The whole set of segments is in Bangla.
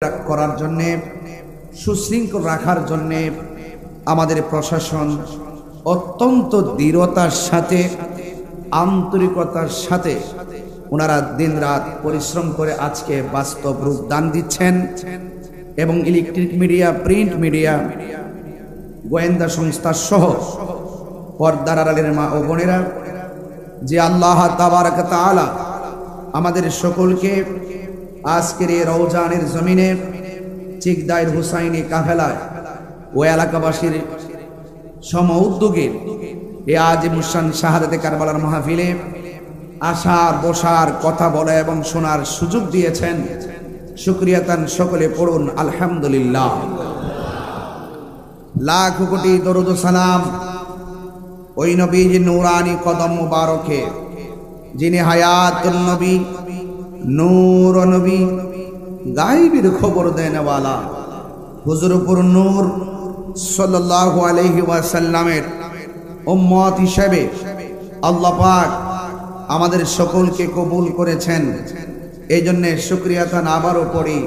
করার জন্য সুশৃঙ্খল রাখার জন্য আমাদের প্রশাসন অত্যন্ত দৃঢ়তার সাথে আন্তরিকতার সাথে ওনারা দিনরাত পরিশ্রম করে আজকে বাস্তব রূপ দান দিচ্ছেন এবং ইলেকট্রিক মিডিয়া, প্রিন্ট মিডিয়া, গোয়েন্দা সংস্থা সহ পর্দার আড়ালের মা ও বোনেরা, যে আল্লাহ তাবারক তাআলা আমাদের সকলকে আজকের এই রওজানের জমিনে চিকদাইর হুসাইনি কাফেলায় ও এলাকাবাসীর সম উদ্যোগে এ আজিমুশান শাহাদাতে কারবালার মাহফিলে আসার, বসার, কথা বলা এবং শোনার সুযোগ দিয়েছেন। শুকরিয়া তান সকলে পড়ুন আলহামদুলিল্লাহ। লাখ কোটি দরুদ সালাম ওই নবীর নূরানি কদম মুবারকে, যিনি হায়াতুন নবী, নূর নবী, গায়বের খবর দেনওয়ালা হুজুরপুর নূর সাল্লাল্লাহু আলাইহি ওয়াসাল্লামের উম্মত হিসেবে আল্লাহ পাক আমাদের সকলকে কবুল করেছেন। এই জন্য শুকরিয়া তান আবারও পড়ি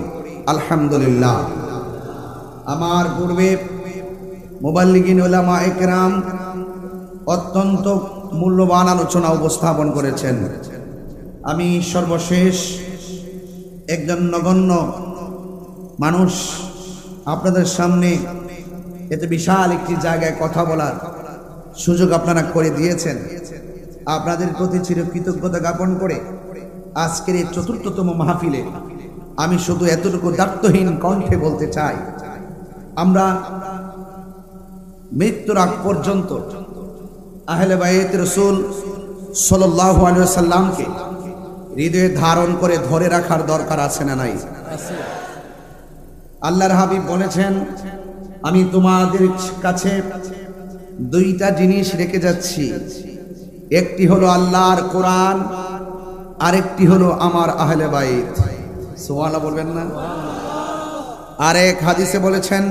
আলহামদুলিল্লাহ। আমার পূর্বে মুবাল্লিগিন উলামা ইকরাম অত্যন্ত মূল্যবান আলোচনা উপস্থাপন করেছেন। আমি সর্বশেষ একজন নগণ্য মানুষ আপনাদের সামনে এত বিশাল একটি জায়গায় কথা বলার সুযোগ আপনারা করে দিয়েছেন। আপনাদের প্রতি চিরকৃতজ্ঞতা জ্ঞাপন করে আজকের এই চতুর্থতম মাহফিলে আমি শুধু এতটুকু দায়িত্বহীন কণ্ঠে বলতে চাই, আমরা মৃত্যুর আগ পর্যন্ত আহলে বাইত রাসূল সাল্লাল্লাহু আলাইহি ওয়াসাল্লামকে হৃদয়ে ধারণ করে ধরে রাখার দরকার আছে না নাই? আল্লাহর হাবিব বলেছেন, আমি তোমাদের কাছে দুইটা জিনিস রেখে যাচ্ছি, একটি হলো আল্লাহর কোরআন, আরেকটি হলো আমার আহলে বাইত। সুবহানাল্লাহ বলবেন না? আরেক হাদিসে বলেছেন,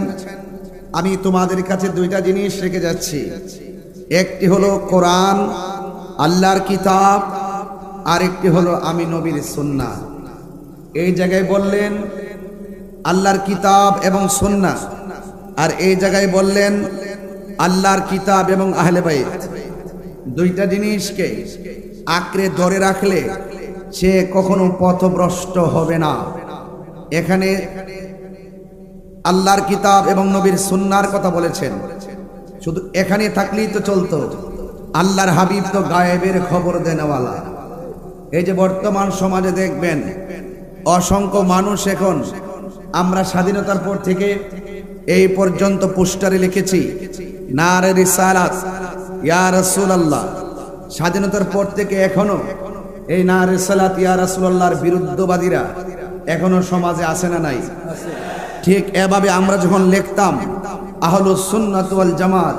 আমি তোমাদের কাছে দুইটা জিনিস রেখে যাচ্ছি, একটি হলো কোরআন, আল্লাহর কিতাব, আরেকটি হলো আমি নবীর সুন্নাহ। এই জায়গায় বললেন আল্লাহর কিতাব এবং সুন্নাহ, আর এই জায়গায় বললেন আল্লাহর কিতাব এবং আহলে বাইত। দুইটা জিনিসকে আঁকড়ে ধরে রাখলে সে কখনো পথভ্রষ্ট হবে না। এখানে আল্লাহর কিতাব এবং নবীর সুন্নাহর কথা বলেছেন, শুধু এখানে থাকলেই তো চলতো। আল্লাহর হাবিব তো গায়েবের খবর দেনওয়ালা। এই যে বর্তমান সমাজে দেখবেন অসংখ্য মানুষ, এখন আমরা স্বাধীনতার পর থেকে এই পর্যন্ত পোস্টারে লিখেছি নারে রিসালাত ইয়া রাসূলুল্লাহ। স্বাধীনতার পর থেকে এখনো এই নারে রিসালাত ইয়া রাসূলুল্লাহর বিরুদ্ধবাদীরা এখনো সমাজে আছে না নাই? ঠিক এভাবে আমরা যখন লিখতাম আহলুস সুন্নাত ওয়াল জামাত,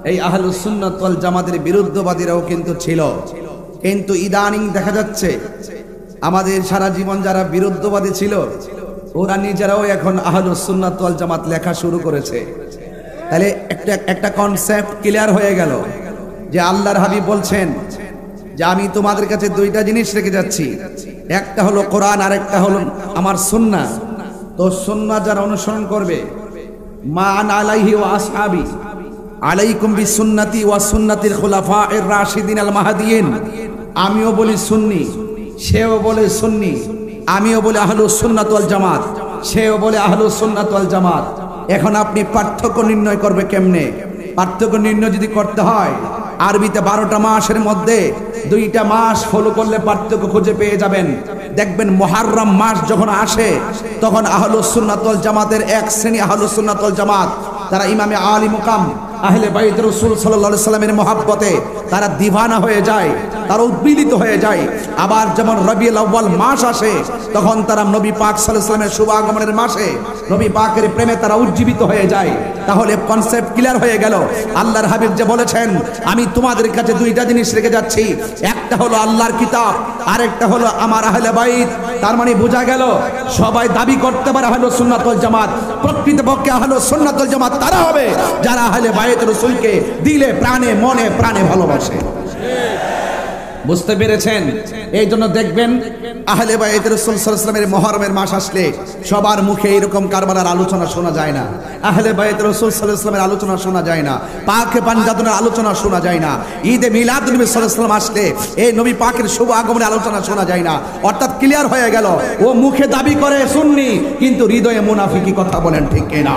এই আহলুস সুন্নাত ওয়াল জামাতের বিরুদ্ধবাদীরাও কিন্তু ছিল। কিন্তু ইদানিং দেখা যাচ্ছে আমাদের সারা জীবন যারা বিরুদ্ধবাদী ছিল ওরা নিজেরাও এখন আহলুস সুন্নাত ওয়াল জামাত লেখা শুরু করেছে। তাহলে একটা কনসেপ্ট ক্লিয়ার হয়ে গেল যে আল্লাহর হাবিব বলছেন যে আমি তোমাদের কাছে দুইটা জিনিস রেখে যাচ্ছি, একটা হলো কোরআন, আরেকটা হলো আমার সুন্নাহ। তো সুন্নাহ যারা অনুসরণ করবে, মা আনা আলাইহি ওয়া আসহাবি আলাইকুম বিসুন্নতি ওয়া সুন্নাতিল খুলাফায়ে রাশিদিন আল মাহদিয়িন। আমিও বলি সুন্নি, সেও বলে সুন্নি। আমিও বলি আহলুস সুন্নাত ওয়াল জামাত, সেও বলে আহলুস সুন্নাত ওয়াল জামাত। এখন আপনি পার্থক্য নির্ণয় করবে কেমনে? পার্থক্য নির্ণয় যদি করতে হয়, আরবিতে 12টা মাসের মধ্যে 2টা মাস ফলো করলে পার্থক্য খুঁজে পেয়ে যাবেন। দেখবেন মুহররম মাস যখন আসে তখন আহলুস সুন্নাত ওয়াল জামাতের এক শ্রেণী আহলুস সুন্নাত ওয়াল জামাত, তারা ইমামে আলী মুকাম আহলে বাইত রাসূল সাল্লাল্লাহু আলাইহি সাল্লামের মহব্বতে তারা দিওয়ানা হয়ে যায়, তারা উদ্বেলিত হয়ে যায়। আবার যেমন রবিউল আউয়াল মাস আসে তখন তারা নবী পাক সাল্লাল্লাহু আলাইহি সাল্লামের শুভ আগমনের মাসে নবী পাকের প্রেমে তারা উজ্জীবিত হয়ে যায়। তাহলে কনসেপ্ট ক্লিয়ার হয়ে গেল। আল্লাহর হাবিব যে বলেছেন আমি তোমাদের কাছে দুইটা জিনিস রেখে যাচ্ছি, একটা হলো আল্লাহর কিতাব, আরেকটা হলো আমার আহলে বাইত। তার মানে বোঝা গেল সবাই দাবি করতে পারে আহলুস সুন্নাত ওয়াল জামাত, প্রকৃতপক্ষে আহলুস সুন্নাত ওয়াল জামাত তারা হবে যারা আহলে বাইত রাসূলকে দিলে, প্রাণে, মনে প্রাণে ভালোবাসে। বুঝতে পেরেছেন? এই জন্য দেখবেন আহলে বাইত রাসূল সাল্লাল্লাহু আলাইহি ওয়াসাল্লামের মুহররমের মাস আসলে সবার মুখে এরকম কারবালার আলোচনা শোনা যায় না, আহলে বাইত রাসূল সাল্লাল্লাহু আলাইহি ওয়াসাল্লামের আলোচনা শোনা যায় না, পাকে পাঞ্জাতনের আলোচনা শোনা যায় না, ঈদে মিলাদুন নবী সাল্লাল্লাহু আলাইহি ওয়াসাল্লাম আসলে এই নবী পাকের শুভ আগমনের আলোচনা শোনা যায় না। অর্থাৎ ক্লিয়ার হয়ে গেল, ও মুখে দাবি করে সুন্নি কিন্তু হৃদয়ে মুনাফিকি কথা বলেন, ঠিক কিনা?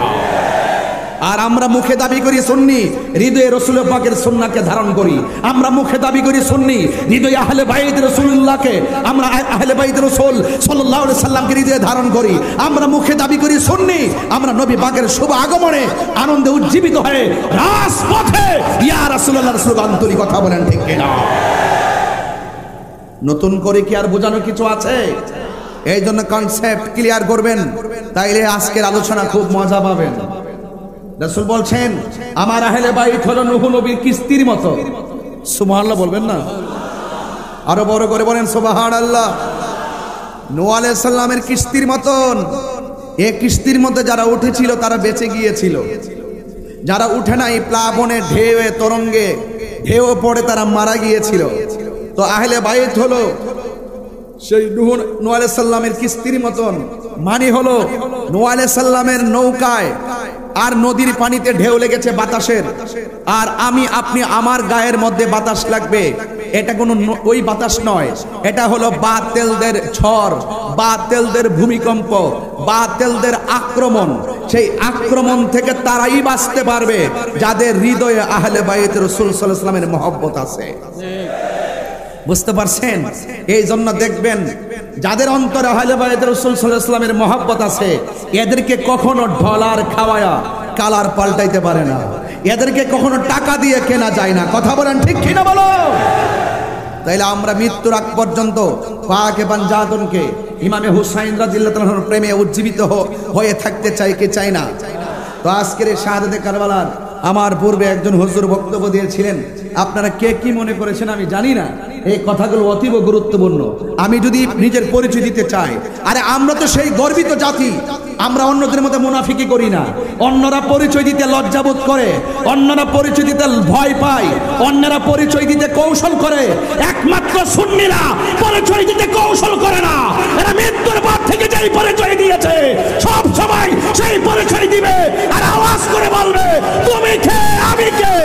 আর আমরা মুখে দাবি করি সুন্নি, হৃদয়ে রাসূল পাকের সুন্নাহকে ধারণ করি। আমরা মুখে দাবি করি সুন্নি, হৃদয়ে আহলে বাইত রাসূলুল্লাহকে, আমরা আহলে বাইত রাসূল সাল্লাল্লাহু আলাইহি সাল্লামকে হৃদয়ে ধারণ করি। আমরা মুখে দাবি করি সুন্নি, আমরা নবী পাকের শুভ আগমনে আনন্দে উজ্জীবিত হয়ে রাজপথে ইয়া রাসূলুল্লাহ রাসূলুল্লাহ আন্তরিক কথা বলেন, ঠিক কিনা? নতুন করে কি আর বোঝানো কিছু আছে? এই জন্য কনসেপ্ট ক্লিয়ার করবেন, তাইলে আজকের আলোচনা খুব মজা পাবেন। রাসূল বলছেন আমার আহলে বাইত হলো নূহ নবীর কিস্তির মতো। সুবহানাল্লাহ বলবেন না? আরো বড় করে বলেন সুবহানাল্লাহ। নূহ আলাইহিস সালামের কিস্তির মতন। এই কিস্তির মধ্যে যারা উঠেছিল তারা বেঁচে গিয়েছিল, যারা উঠে নাই প্লাবনে ঢেউয়ে তরঙ্গে ঢেউ পড়ে তারা মারা গিয়েছিল। তো আহলে বাইত হলো সেই নূহ আলাইহিস সালামের কিস্তির মতন, মানে হলো নূহ আলাইহিস সালামের নৌকায় আর নদীর পানিতে ঢেউ লেগেছে বাতাসের, আর আমি আপনি আমার গায়ের মধ্যে বাতাস লাগবে, এটা কোনো ওই বাতাস নয়, এটা হলো বাতিলদের ঝড়, বাতিলদের ভূমিকম্প, বাতিলদের আক্রমণ। সেই আক্রমণ থেকে তারাই বাঁচতে পারবে যাদের হৃদয়ে আহলে বাইত রাসূল সাল্লাল্লাহু আলাইহি ওয়াসাল্লামের মহব্বত আছে। বুঝতে পারছেন? এই জন্য দেখবেন যাদের অন্তরে আহলে বাইত রাসূল সাল্লাল্লাহু আলাইহি ওয়াসাল্লামের মহব্বত আছে, এদেরকে কখনো ডলার খাওয়ায়া কালার পাল্টাইতে পারে না, এদেরকে কখনো টাকা দিয়ে কেনা যায় না। কথা বলেন, ঠিক কিনা বলো? তাইলে আমরা মৃত্যুর আগ পর্যন্ত পাকে পাঞ্জাতনকে ইমামে হুসাইন রাদিয়াল্লাহু তাআলার প্রেমে উজ্জীবিত হয়ে থাকতে চাই কি চাই না? তো আজকের এই শাহাদাতে কারবালার আমার পূর্বে একজন হুজুর বক্তব্য দিয়েছিলেন, আপনারা কে কি মনে করেছেন আমি জানি না, এই কথাগুলো অতীব গুরুত্বপূর্ণ। আমি যদি নিজের পরিচয় দিতে চাই, আরে আমরা তো সেই গর্বিত জাতি, আমরা অন্যদের মধ্যে মুনাফিকি করি না। অন্যরা পরিচয় দিতে লজ্জাবোধ করে, অন্যরা পরিচয় দিতে ভয় পায়, অন্যরা পরিচয় দিতে কৌশল করে, একমাত্র সুন্নিরা পরিচয় দিতে কৌশল করে না। এরা মৃত্যুর পর থেকে যেই পরিচয় দিয়েছে সব সময় সেই পরিচয় দিবে আর আওয়াজ করে বলবে তুমি কে আমি কে।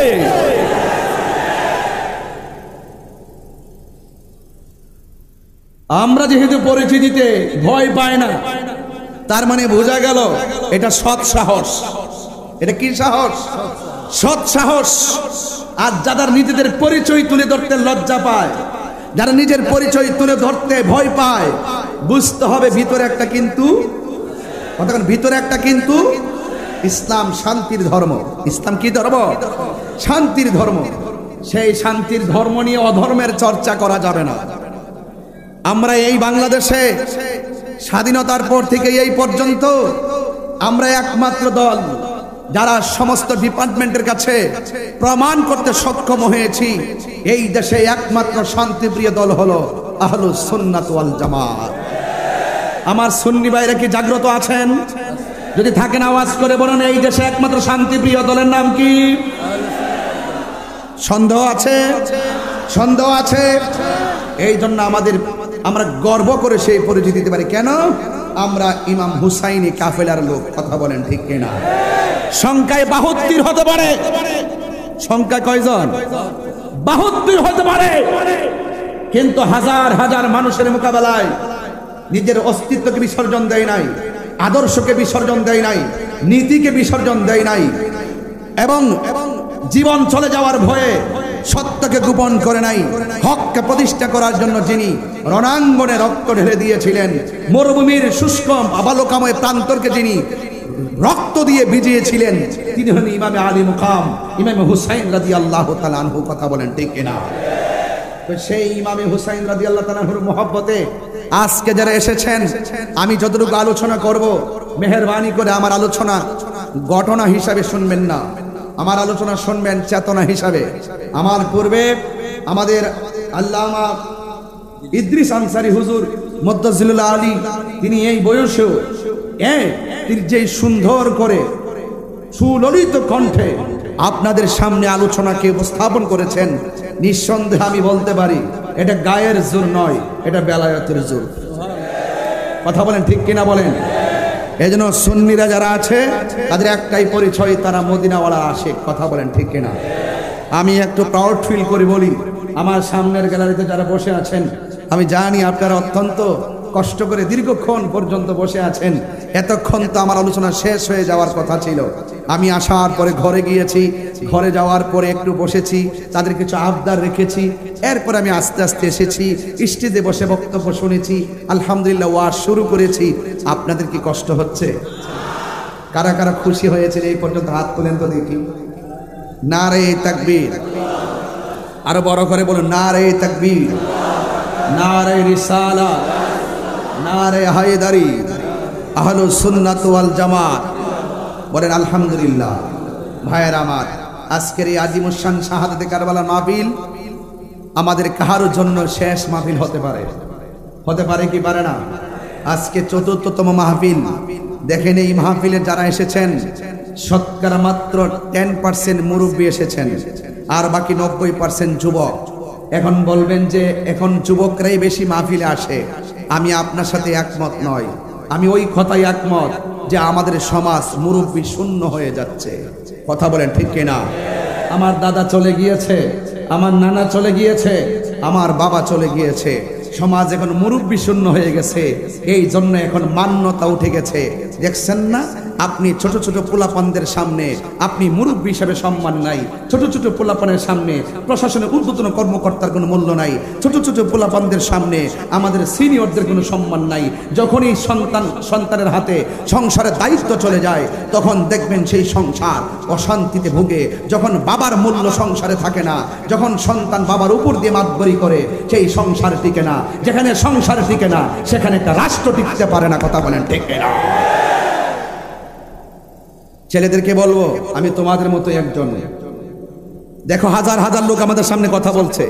আমরা যেহেতু পরিচয় দিতে ভয় পায় না, তার মানে বোঝা গেল এটা সৎ সাহস। এটা কি সাহস? সৎ সাহস। আর যারা নিজেদের পরিচয় তুলে ধরতে লজ্জা পায়, যারা নিজের পরিচয় তুলে ধরতে ভয় পায়, বুঝতে হবে ভিতরে একটা কিন্তু, ভিতরে একটা কিন্তু। ইসলাম শান্তির ধর্ম। ইসলাম কি ধর্ম? শান্তির ধর্ম। সেই শান্তির ধর্ম নিয়ে অধর্মের চর্চা করা যাবে না। আমরা এই বাংলাদেশে স্বাধীনতার পর থেকে এই পর্যন্ত আমরা একমাত্র দল যারা সমস্ত ডিপার্টমেন্টের কাছে প্রমাণ করতে সক্ষম হয়েছি এই দেশে একমাত্র শান্তিপ্রিয় দল হলো আহলুস সুন্নাত ওয়াল জামাত। আমার সুন্নি ভাইরা কি জাগ্রত আছেন? যদি থাকেন আওয়াজ করে বলেন এই দেশে একমাত্র শান্তিপ্রিয় দলের নাম কি? সন্দেহ আছে? সন্দেহ আছে? এই জন্য আমরা গর্ব করে সেই পরিচয় দিতে পারি। কেন? আমরা ইমাম হুসাইনি কাফেলার লোক। কথা বলেন, ঠিক কিনা? সংখ্যায় 72 হতে পারে। সংখ্যা কয়জন? 72 হতে পারে, কিন্তু হাজার হাজার মানুষের মোকাবেলায় নিজের অস্তিত্বকে বিসর্জন দেয় নাই, আদর্শকে বিসর্জন দেয় নাই, নীতিকে বিসর্জন দেয় নাই, এবং জীবন চলে যাওয়ার ভয়ে সত্যকে গোপন করে নাই। হককে প্রতিষ্ঠা করার জন্য যিনি রণাঙ্গনে রক্ত ঢেলে দিয়েছিলেন, মরুভূমির শুষ্ক আবালকাময় প্রান্তরকে যিনি রক্ত দিয়ে ভিজিয়েছিলেন, তিনি হলেন ইমামে আলী মুকাম ইমামে হুসাইন রাদিয়াল্লাহু তাআলা আনহু। কথা বলেন, ঠিক কিনা? তো সেই ইমামে হুসাইন রাদিয়াল্লাহু তাআলা আনহুর মহব্বতে আজকে যারা এসেছেন, আমি যতটুকু আলোচনা করব মেহেরবানি করে আমার আলোচনা ঘটনা হিসাবে শুনবেন না, আমার আলোচনা শুনবেন চেতনা হিসাবে। আমার পূর্বে আমাদের আল্লামা ইদ্রিস আনসারী হুজুর মুদ্দাজিলুল্লাহ আলী, তিনি এই বয়সেও তিনি যে সুন্দর করে সুললিত কণ্ঠে আপনাদের সামনে আলোচনাকে উপস্থাপন করেছেন, নিঃসন্দেহে আমি বলতে পারি এটা গায়ের জোর নয়, এটা বেলায়েতের জোর। কথা বলেন ঠিক কিনা বলেন? এই জন্য সুন্নিরা যারা আছে তাদের একটাই পরিচয়, তারা মদিনাওয়ালা আশিক। কথা বলেন ঠিক কিনা? আমি একটু প্রাউড ফিল করি বলি, আমার সামনের গ্যালারিতে যারা বসে আছেন, আমি জানি আপনারা অত্যন্ত কষ্ট করে দীর্ঘক্ষণ পর্যন্ত বসে আছেন। এতক্ষণ তো আমার আলোচনা শেষ হয়ে যাওয়ার কথা ছিল। আমি আসার পরে ঘরে গিয়েছি, ঘরে যাওয়ার পরে একটু বসেছি, তাদের কিছু আবদার রেখেছি, এরপর আমি আস্তে আস্তে এসেছি, স্টেজে বসে বক্তব্য শুনেছি, আলহামদুলিল্লাহ ওয়াজ শুরু করেছি। আপনাদের কি কষ্ট হচ্ছে? কারা কারা খুশি হয়েছে এই পর্যন্ত হাত তোলেন তো দেখি। নারে তাকবীর, আরো বড় করে বলুন নারে তাকবীর, নারে রিসালাত, নারে হায়দারি, আহলুস সুন্নাত ওয়াল জামাত। বলেন আলহামদুলিল্লাহ। ভাইয়ের আমার, আজকের এই আজিমুশান শাহাদাতে কারবালার মাহফিল আমাদের কাহারোর জন্য শেষ মাহফিল হতে পারে। হতে পারে কি পারে না? আজকে ৪র্থতম মাহফিল। দেখেন এই মাহফিলে যারা এসেছেন শতকরা মাত্র 10% মুরব্বী এসেছেন, আর বাকি 90% যুবক। এখন বলবেন যে এখন যুবকরাই বেশি মাহফিলে আসে। আমি আপনার সাথে একমত নয়। আমি ওই কথাই একমত যে আমাদের সমাজ মুরব্বী শূন্য হয়ে যাচ্ছে। কথা বলেন ঠিক কিনা? আমার দাদা চলে গিয়েছে, আমার নানা চলে গিয়েছে, আমার বাবা চলে গিয়েছে। সমাজ এখন মুরব্বী শূন্য হয়ে গেছে। এই জন্য এখন মান্যতা উঠে গেছে। দেখছেন না, আপনি ছোট ছোট পোলাপানদের সামনে আপনি মুরব্বী হিসেবে সম্মান নাই। ছোট ছোট পোলাপানের সামনে প্রশাসনের ঊর্ধ্বতন কর্মকর্তার কোনো মূল্য নাই। ছোট ছোট পোলাপানদের সামনে আমাদের সিনিয়রদের কোনো সম্মান নাই। যখনই সন্তানের হাতে সংসারের দায়িত্ব চলে যায়, তখন দেখবেন সেই সংসার অশান্তিতে ভুগে। যখন বাবার মূল্য সংসারে থাকে না, যখন সন্তান বাবার উপর দিয়ে মাতবরি করে, সেই সংসার টিকে না। যেখানে সংসার টিকে না, সেখানে একটা রাষ্ট্র টিকতে পারে না। কথা বলেন ঠিক কিনা? ছেলেদেরকে বলবো, আমি তোমাদের মতো একজন। দেখো হাজার হাজার লোক আমাদের সামনে কথা বলছে,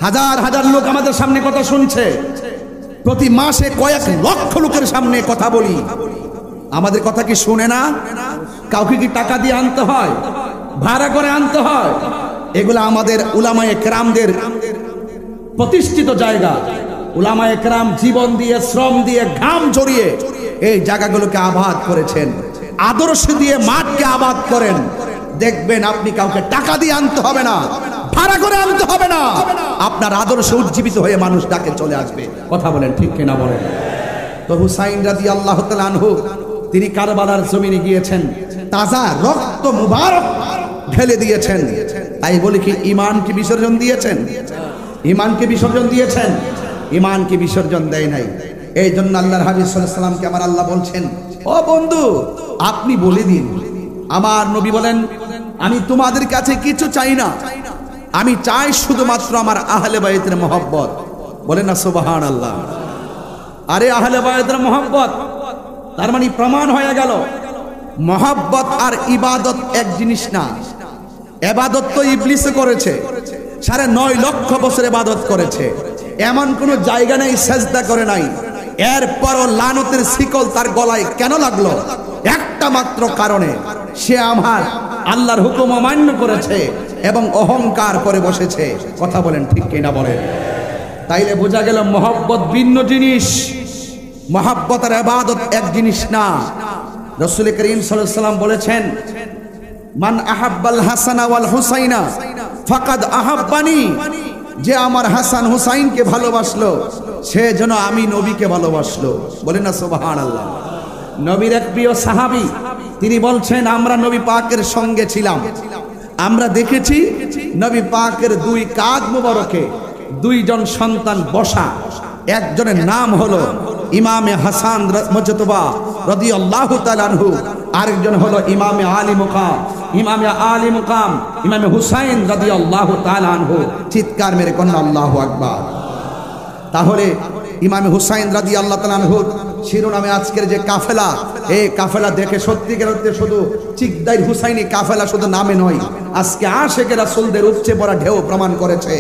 হাজার হাজার লোক আমাদের সামনে কথা শুনছে। প্রতি মাসে কয়েক লক্ষ লোকের সামনে কথা বলি। আমাদের কথা কি শুনে না? কাউকে কি টাকা দিয়ে আনতে হয়? ভাড়া করে আনতে হয়? এগুলো আমাদের উলামায়ে কেরামদের প্রতিষ্ঠিত জায়গা। উলামায়ে কেরাম জীবন দিয়ে, শ্রম দিয়ে, ঘাম ঝরিয়ে এই জায়গাগুলোকে আবাদ করেছেন। আদর্শ দিয়ে মাঠকে আবাদ করেন। দেখবেন আপনি কাউকে টাকা দিয়ে আনতে হবে না, ভাড়া করে আনতে হবে না। আপনার আদর্শ উজ্জীবিত হয়ে মানুষ ডাকে চলে আসবে। কথা বলেন ঠিক কিনা বলেন? তো হুসাইন রাদিয়াল্লাহু তাআলা আনহু তিনি কারবালার জমিনে গিয়েছেন, তাজা রক্ত মুবারক ঢেলে দিয়েছেন। তাই বলি কি ঈমানকে বিসর্জন দিয়েছেন? ঈমানকে বিসর্জন দিয়েছেন? ঈমানকে বিসর্জন দেয় নাই। এই জন্য আল্লাহর হাবিব সাল্লাল্লাহু আলাইহি ওয়াসাল্লামকে আমার আল্লাহ বলছেন, ও বন্ধু আপনি বলে দিন। আমার নবী বলেন, আমি তোমাদের কাছে কিছু চাই না, আমি চাই শুধুমাত্র আমার আহলে বাইতের মহব্বত। বলেন না সুবহানাল্লাহ। আরে আহলে বাইতের মহব্বত, তার মানে প্রমাণ হয়ে গেল মহব্বত আর ইবাদত এক জিনিস না। ইবাদত তো ইবলিসে করেছে, 9.5 লক্ষ বছর ইবাদত করেছে। এমন কোন জায়গা নেই সেজদা করে নাই। এরপরও লানতের শিকল তার গলায় কেন লাগলো? একটা মাত্র কারণে, সে আমার আল্লাহর হুকুম অমান্য করেছে এবং অহংকার করে বসেছে। কথা বলেন ঠিক কিনা বলেন? তাইলে বোঝা গেল মহব্বত ভিন্ন জিনিস, মহব্বত আর ইবাদত এক জিনিস না। রাসূল করিম সাল্লাল্লাহু আলাইহি ওয়াসাল্লাম বলেছেন, মান আহাব্বাল হাসানা ওয়াল হুসাইনা ফাকাদ আহাব্বানি। যে আমার হাসান হুসাইনকে ভালোবাসলো, সে যেন আমি নবীকে ভালোবাসলো। বলেন না সুবহানাল্লাহ। নবীর এক প্রিয় সাহাবী তিনি বলছেন, আমরা নবী পাকের সঙ্গে ছিলাম, আমরা দেখেছি নবী পাকের 2 কাঁধ মুবারকে 2জন সন্তান বসা। একজনের নাম হলো ইমামে হাসান মুজতবা রাদিয়াল্লাহু তাআলা আনহু, আরেকজন হলো ইমামে আলী মুকাম, ইমামে হুসাইন রাদিয়াল্লাহু তাআলা আনহু। চিৎকার মেরে কন্যা আল্লাহু আকবার। তাহলে ইমামে হুসাইন রাদিয়াল্লাহু তাআলা আনহু শিরোনামে আজকের যে কাফেলা, এই কাফেলা দেখে সত্যিকার অর্থে শুধু চিকদাইর হুসাইনি কাফেলা শুধু নামে নয়, আজকে আশিকে রাসূলদের উপচে পড়া ঢেউ প্রমাণ করেছে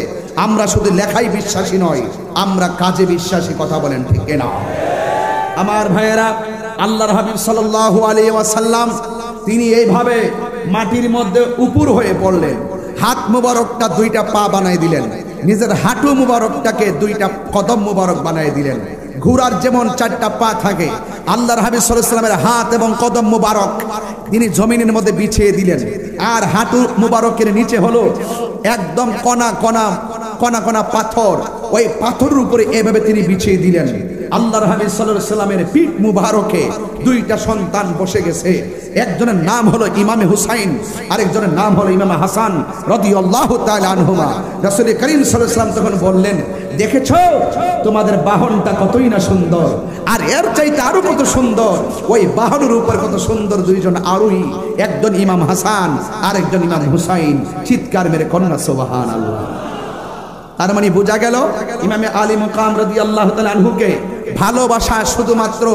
আমরা শুধু লেখাই বিশ্বাসী নয়, আমরা কাজে বিশ্বাসী। কথা বলেন ঠিক কিনা? আমার ভাইয়েরা, আল্লাহর হাবিব সাল্লাল্লাহু আলাইহি ওয়াসাল্লাম তিনি এইভাবে মাটির মধ্যে উপুর হয়ে পড়লেন, হাত মুবারকটা 2টা পা বানাই দিলেন, নিজের হাঁটু মুবারকটাকে দুইটা কদম মুবারক বানিয়ে দিলেন। ঘোড়ার যেমন চারটা পা থাকে, আল্লাহর হাবিব সাল্লাল্লাহু আলাইহি ওয়াসাল্লামের হাত এবং কদম মুবারক তিনি জমিনের মধ্যে বিছিয়ে দিলেন। আর হাঁটু মুবারকের নিচে হলো একদম কণা কণা কণা কণা পাথর, ওই পাথরের উপরে এভাবে তিনি বিছিয়ে দিলেন। আল্লাহর হাবিব সাল্লাল্লাহু আলাইহি ওয়াসাল্লামের পিঠ মুবারকে দুইটা সন্তান বসে গেছে। একজনের নাম হলো ইমামে হুসাইন, আরেকজনের নাম হলো ইমামে হাসান রাদিয়াল্লাহু তাআলা আনহুমা। রাসূল করিম সাল্লাল্লাহু আলাইহি ওয়াসাল্লাম তখন বললেন, দেখেছো তোমাদের বাহনটা কতই না সুন্দর, আর এর চাইতে আরো কত সুন্দর ওই বাহনের উপর কত সুন্দর দুইজন আরোহী, একজন ইমাম হাসান আরেকজন ইমাম হুসাইন। চিৎকার মেরে কন্যা সুবহানাল্লাহ। তার মানে বোঝা গেল ইমামে আলী মুকাম রাদিয়াল্লাহু তাআলা আনহুকে ভালোবাসা শুধুমাত্র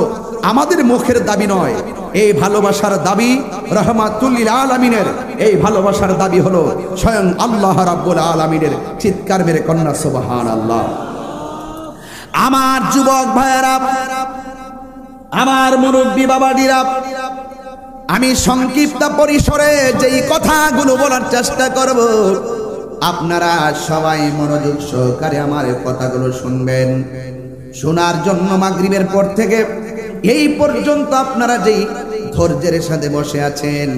আমাদের মুখের দাবি নয়, এই ভালোবাসার দাবি রাহমাতুল লিল আলামিনের, এই ভালোবাসার দাবি হলো স্বয়ং আল্লাহ রাব্বুল আলামিনের। চিৎকার মেরে কন্যা সুবহানাল্লাহ। আমার যুবক ভাইয়েরা, আমার মুরব্বী বাবাজিরা, আমি সংক্ষিপ্ত পরিসরে যেই কথাগুলো বলার চেষ্টা করব, আপনারা সবাই মনোযোগ সহকারে আমার কথাগুলো শুনবেন। শোনার জন্য মাগরিবের পর থেকে এই পর্যন্ত আপনারা যেই ধৈর্যের সাথে বসে আছেন,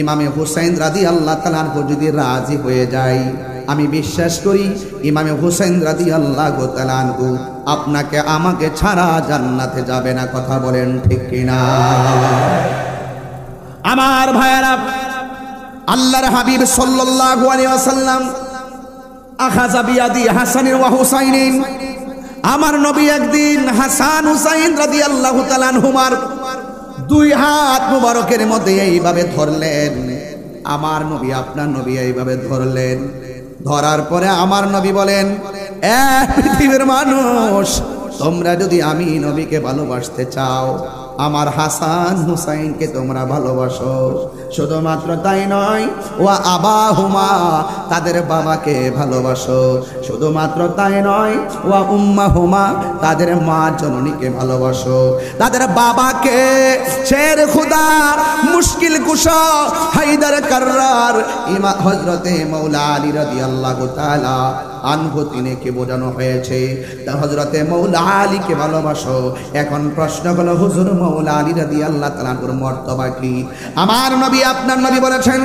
ইমামে হুসাইন রাদিয়াল্লাহু তাআলা আনহু যদি রাজি হয়ে যায়, আমি বিশ্বাস করি ইমামে হুসাইন রাদিয়াল্লাহু তাআলা আনহু আপনাকে আমাকে ছাড়া জান্নাতে যাবে না। কথা বলেন ঠিক কিনা? আমার ভাইয়েরা, আল্লাহর হাবিব সাল্লাল্লাহু আলাইহি ওয়াসাল্লাম আখাযা বিয়াদি হাসানিন ওয়া হুসাইনিন, আমার নবী একদিন হাসান হুসাইন রাদিয়াল্লাহু তাআলা আনহুমার দুই হাত মুবারকের মধ্যে এইভাবে ধরলেন। আমার নবী, আপনার নবী এইভাবে ধরলেন। ধরার পরে আমার নবী বলেন, এ পৃথিবীর মানুষ, তোমরা যদি আমি নবীকে ভালোবাসতে চাও, আমার হাসান হুসাইনকে তোমরা ভালোবাসো। শুধুমাত্র তাই নয়, ওয়া আবাহুমা, তাদের বাবাকে ভালোবাসো। শুধুমাত্র তাই নয়, ওয়া উম্মাহুমা, তাদের মা জননীকে ভালোবাসো। তাদের বাবাকে শের খুদা, মুশকিল কুশা, হায়দার কাররার, ইমাম হযরতে মাওলা আলী রাদিয়াল্লাহু তাআলা আনহু তিনিকে বোঝানো হয়েছে হযরতে মাওলা আলীকে ভালোবাসো। এখন প্রশ্ন হলো, হুজুর মাওলা আলী রাদিয়াল্লাহু তাআলা আনহুর মর্তবা কি? আমার নবী, আপনার নবী বলেছেন,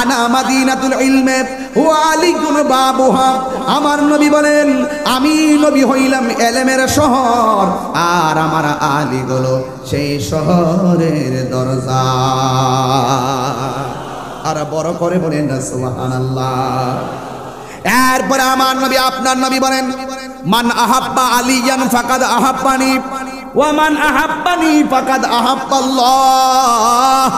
আনা মাদিনাতুল ইলমে ওয়া আলীকুন বাবুহা। আমার নবী বলেন, আমি নবী হইলাম ইলমের শহর, আর আমার আলী হলো সেই শহরের দরজা। আর বড় করে বলেন না সুবহানাল্লাহ। এরপরে আমার নবী, আপনার নবী বলেন, মান আহাব্বা আলিয়ান ফাকাদ আহাব্বানি ওয়া মান আহাব্বানি ফাকাদ আহাব্বাল্লাহ।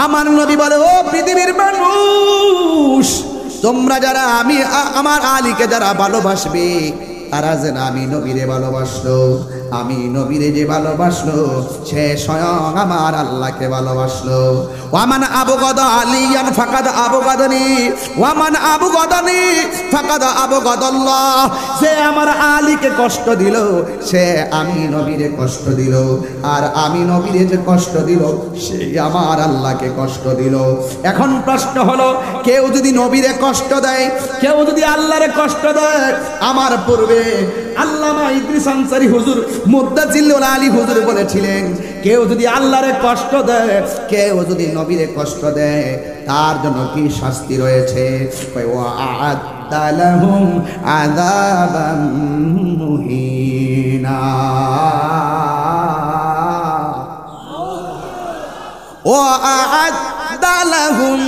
আমার নবী বলে, ও পৃথিবীর মানুষ, তোমরা যারা আমার আলীকে যারা ভালোবাসবে, তারা যেন আমি নবীরে ভালোবাসলো। আমি নবীরে যে ভালোবাসলো, সে স্বয়ং আমার আল্লাহকে ভালোবাসলো। ওয়ামান আবগাদা আলিয়ান ফাকাদ আবগাদানি ওয়ামান আবগাদানি ফাকাদ আবগাদাল্লাহ। যে আমার আলীকে কষ্ট দিল, সে আমি নবীরে কষ্ট দিল। আর আমি নবীরে যে কষ্ট দিল, সে আমার আল্লাহকে কষ্ট দিল। এখন প্রশ্ন হলো, কেউ যদি নবীরে কষ্ট দেয়, কেউ যদি আল্লাহরে কষ্ট দেয়, আমার পূর্বে আল্লামা ইদ্রিস আনসারী হুজুর মুদ্দাজিল্লুল আলী হুজুর বলেছিলেন, কেউ যদি আল্লাহরে কষ্ট দেয়, কেউ যদি নবীরে কষ্ট দেয়, তার জন্য কি শাস্তি রয়েছে? ওয়া আ'আদ্দা লাহুম আযাবাম মুহিনা। ওয়া আ'আদ্দা লাহুম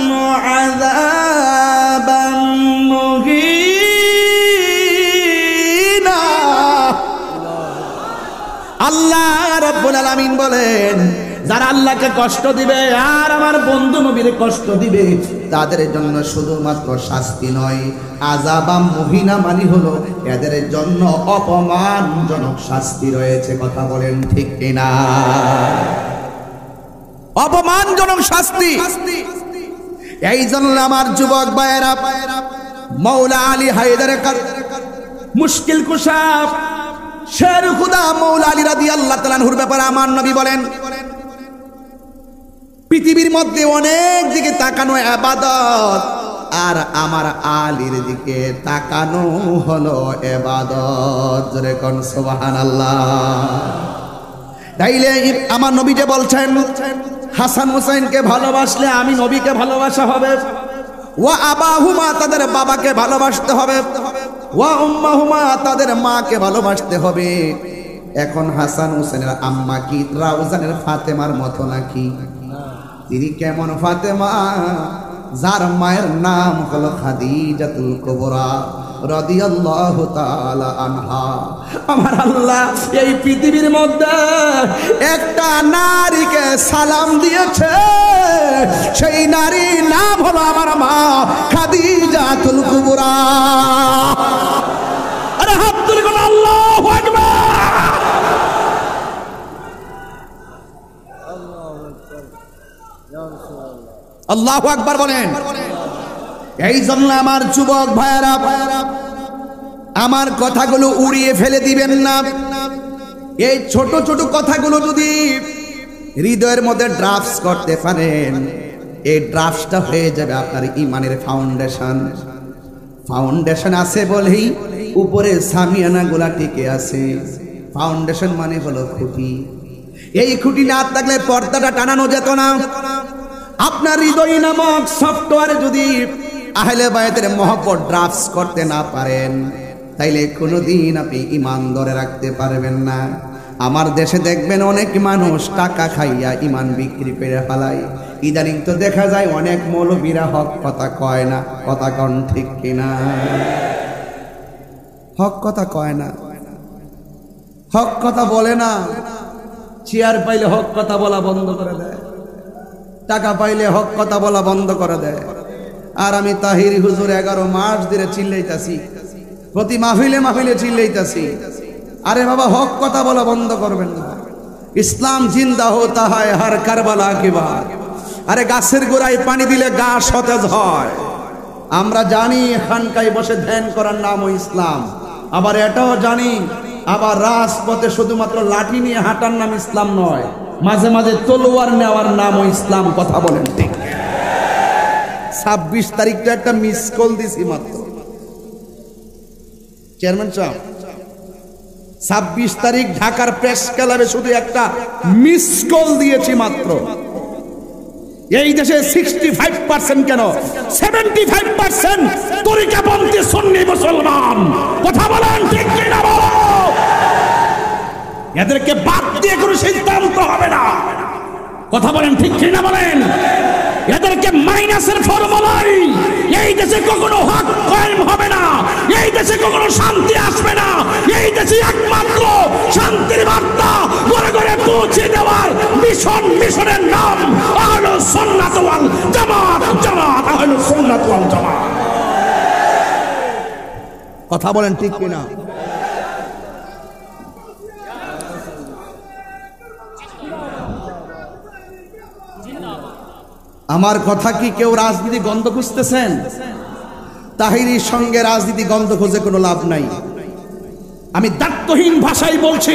আযাবাম মুহিনা। আল্লাহ রাব্বুল আলামিন বলেন, যারা আল্লাহকে কষ্ট দিবে আর আমার বন্ধু নবীরে কষ্ট দিবে, তাদের জন্য শুধুমাত্র শাস্তি নয়, আযাবাম মুহিনা মানে হলো এদের জন্য অপমানজনক শাস্তি রয়েছে। কথা বলেন ঠিক কিনা? অপমানজনক শাস্তি। এই জন্য আমার যুবক ভাইয়েরা, মাওলা আলী হায়দার মুশকিল কুশা শের খুদা মাওলা আলী রাদিয়াল্লাহু তাআলা আনহুর ব্যাপারে আমার নবী বলেন, পৃথিবীর মধ্যে অনেক দিকে তাকানো ইবাদত, আর আমার আলীর দিকে তাকানো হলো ইবাদত। জোরে কোন সুবহানাল্লাহ। তাইলে আমার নবী যে বলছেন হাসান হুসাইনকে ভালোবাসলে আমি নবীকে ভালোবাসা হবে, ওয়া আবাহুমা তাদের বাবাকে ভালোবাসতে হবে, ওয়া উম্মাহুমা তাদের মাকে ভালোবাসতে হবে। এখন হাসান হুসেনের আম্মা কি রাউজানের ফাতেমার মতো নাকি? তিনি কেমন ফাতেমা? যার মায়ের নাম হলো খাদিজাতুল কুবরা রাদিয়াল্লাহু তাআলা আনহা। আমার আল্লাহ এই পৃথিবীর মধ্যে একটা নারীকে সালাম দিয়েছে, সেই নারীর নাম হলো আমার মা খাদিজাতুল কুবরা। আরে হাত তুলে বলো আল্লাহু আকবার। আল্লাহু আকবার বলেন। এই জন্য আমার যুবক ভাইয়েরা, আমার কথাগুলো উড়িয়ে ফেলে দিবেন না। এই ছোট ছোট কথাগুলো যদি হৃদয়ের মধ্যে ড্রাফটস করতে পারেন, এই ড্রাফটসটা হয়ে যাবে আপনার ইমানের ফাউন্ডেশন। ফাউন্ডেশন আছে বলেই উপরে সামিয়ানাগুলা টিকে আছে। ফাউন্ডেশন মানে হলো খুঁটি। এই খুঁটি না থাকলে পর্দাটা টানানো যেত না। আপনার হৃদয় নামক সফটওয়্যারে যদি আহলে বায়াতের মহব্বত ড্রাফটস করতে না পারেন, তাইলে কোনোদিন আপনি ইমান ধরে রাখতে পারবেন না। আমার দেশে দেখবেন অনেক মানুষ টাকা খাইয়া ইমান বিক্রি করে ফেলায়। ইদানিং তো দেখা যায় অনেক মৌলবীরা হক কথা কয় না। কথা কন ঠিক কিনা? হক কথা কয় না, হক কথা বলে না। চেয়ার পাইলে হক কথা বলা বন্ধ করে দেয়, টাকা পাইলে হক কথা বলা বন্ধ করে দেয়। আর আমি তাহিরি হুজুর 11 মাস ধরে চিল্লাইতাছি, প্রতি মাহফিলে মাহফিলে চিল্লাইতাছি, আরে বাবা হক কথা বলা বন্ধ করবেন না। ইসলাম জিন্দা হতা হয় হর কারবালা কি বাত। আরে গাছের গোড়ায় পানি দিলে গা সতেজ হয়। আমরা জানি খানকায় বসে ধ্যান করার নামও ইসলাম, আবার এটাও জানি আবার রাজপথে শুধুমাত্র লাঠি নিয়ে হাঁটার নাম ইসলাম নয়, মাঝে মাঝে তলোয়ার নেওয়ার নামও ইসলাম। কথা বলেন ঠিক? 26 তারিখটা একটা মিস কল দিছি মাত্র। চেয়ারম্যান সাহেব, 26 তারিখ ঢাকার প্রেস ক্লাবে শুধু একটা মিস কল দিয়েছি মাত্র। এই দেশে 65% কেন 75% তরিকাপন্থী সুন্নি মুসলমান। কথা বলেন ঠিক কিনা বলো? এদেরকে বাদ দিয়ে কোনো সিদ্ধান্ত হবে না। কথা বলেন ঠিক কিনা বলেন? এদেরকে মাইনাসের ফর্মুলাই এই দেশে কখনো হক কায়েম হবে না, এই দেশে কখনো শান্তি আসবে না। এই দেশে একমাত্র শান্তির বার্তা ঘরে ঘরে পৌঁছে দেওয়ার মিশনের নাম আহলুস সুন্নাত ওয়াল জামাত। জামাত আহলুস সুন্নাত ওয়াল জামাত। কথা বলেন ঠিক কিনা? আমার কথা কি কেউ রাজনীতি গন্ধ খুঁজতেছেন? তাহিরির সঙ্গে রাজনীতি গন্ধ খুঁজে কোনো লাভ নাই। আমি দায়িত্বহীন ভাষায় বলছি,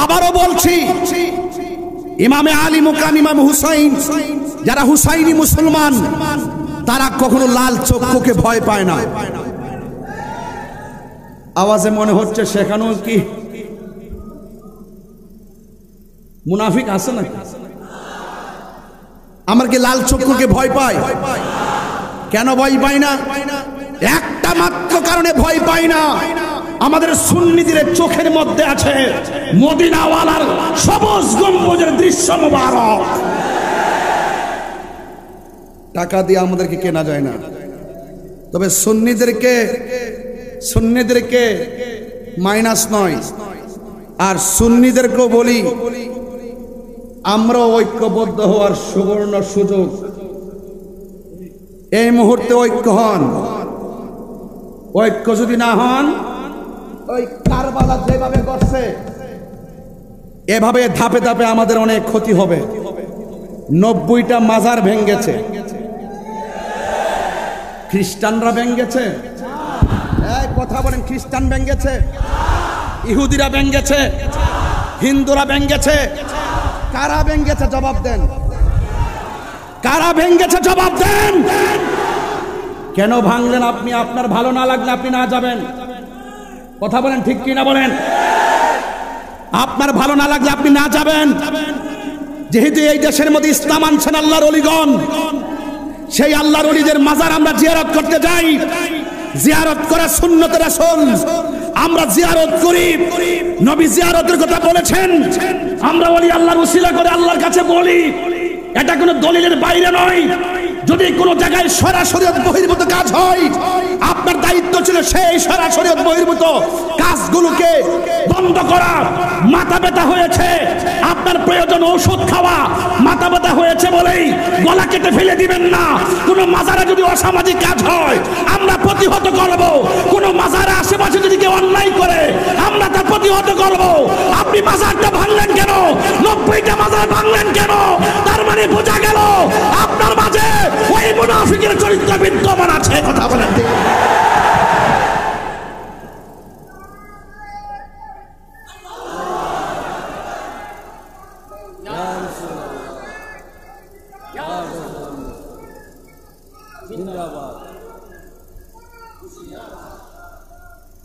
আবারও বলছি, ইমামে আলী মুকাম ইমাম হুসাইন, যারা হুসাইনি মুসলমান, তারা কখনো লাল চক্ষুকে ভয় পায় না। আওয়াজে মনে হচ্ছে সেখানেও কি মুনাফিক আছে না? আমার কি লাল চক্ষুকে ভয় পায়? কেন ভয় পাই না? একটা মাত্র কারণে ভয় পাই না, আমাদের সুন্নিদের চোখের মধ্যে আছে মদিনাওয়ালার সবুজ গম্বুজের দৃশ্য মুবারক। টাকা দিয়ে আমাদেরকে কেনা যায় না, তবে সুন্নিদেরকে মাইনাস নয়। আর সুন্নিদেরকেও বলি, আমরা ঐক্যবদ্ধ হওয়ার সুবর্ণ সুযোগ। এই মুহূর্তে ঐক্য হন। ঐক্য যদি না হন, ওই কারবালা যেভাবে করছে এভাবে ধাপে ধাপে আমাদের অনেক ক্ষতি হবে। 90টা মাজার ভেঙ্গেছে, খ্রিস্টানরা ভেঙ্গেছে। কথা বলেন, খ্রিস্টান ভেঙ্গেছে, ইহুদিরা ভেঙ্গেছে, হিন্দুরা ভেঙ্গেছে। কারা ভেঙ্গেছে জবাব দেন? কারা ভেঙ্গেছে জবাব দেন? কেন ভাঙলেন আপনি? আপনার ভালো না লাগলে আপনি না যাবেন। কথা বলেন, ঠিক কি না বলেন? আপনার ভালো না লাগলে আপনি না যাবেন। যেহেতু এই দেশের মধ্যে ইসলাম আনছেন আল্লাহর ওলিগণ, সেই আল্লাহর ওলিদের মাজার আমরা জিয়ারত করতে যাই। জিয়ারত করা সুন্নতে রাসূল, আমরা জিয়ারত করি। নবী জিয়ারতের কথা বলেছেন, আমরা বলি আল্লাহর উসিলা করে আল্লাহর কাছে বলি। এটা কোনো দলিলের বাইরে নয়। যদি কোনো জায়গায় শরীয়ত বহির্ভূত কাজ হয়, আপনার দায়িত্ব ছিল সেই শরীয়ত বহির্ভূত কাজগুলোকে বন্ধ করা। মাথা ব্যথা হয়েছে, আপনার প্রয়োজন ঔষধ খাওয়া। মাথা ব্যথা হয়েছে বলেই গলা কেটে ফেলে দিবেন না। কোনো মাজারে যদি অসামাজিক কাজ হয়, আমরা প্রতিহত করব। কোনো মাজারে আশেপাশে যদি কেউ অন্যায় করে, আমরা তা প্রতিহত করব। আপনি মাজারটা ভাঙলেন কেন? 90টা মাজার ভাঙলেন কেন? তার মানে বোঝা গেল আপনার মাঝে ওই মুনাফিকের চরিত্র বিদ্যমান আছে। কথা বলেন ঠিক?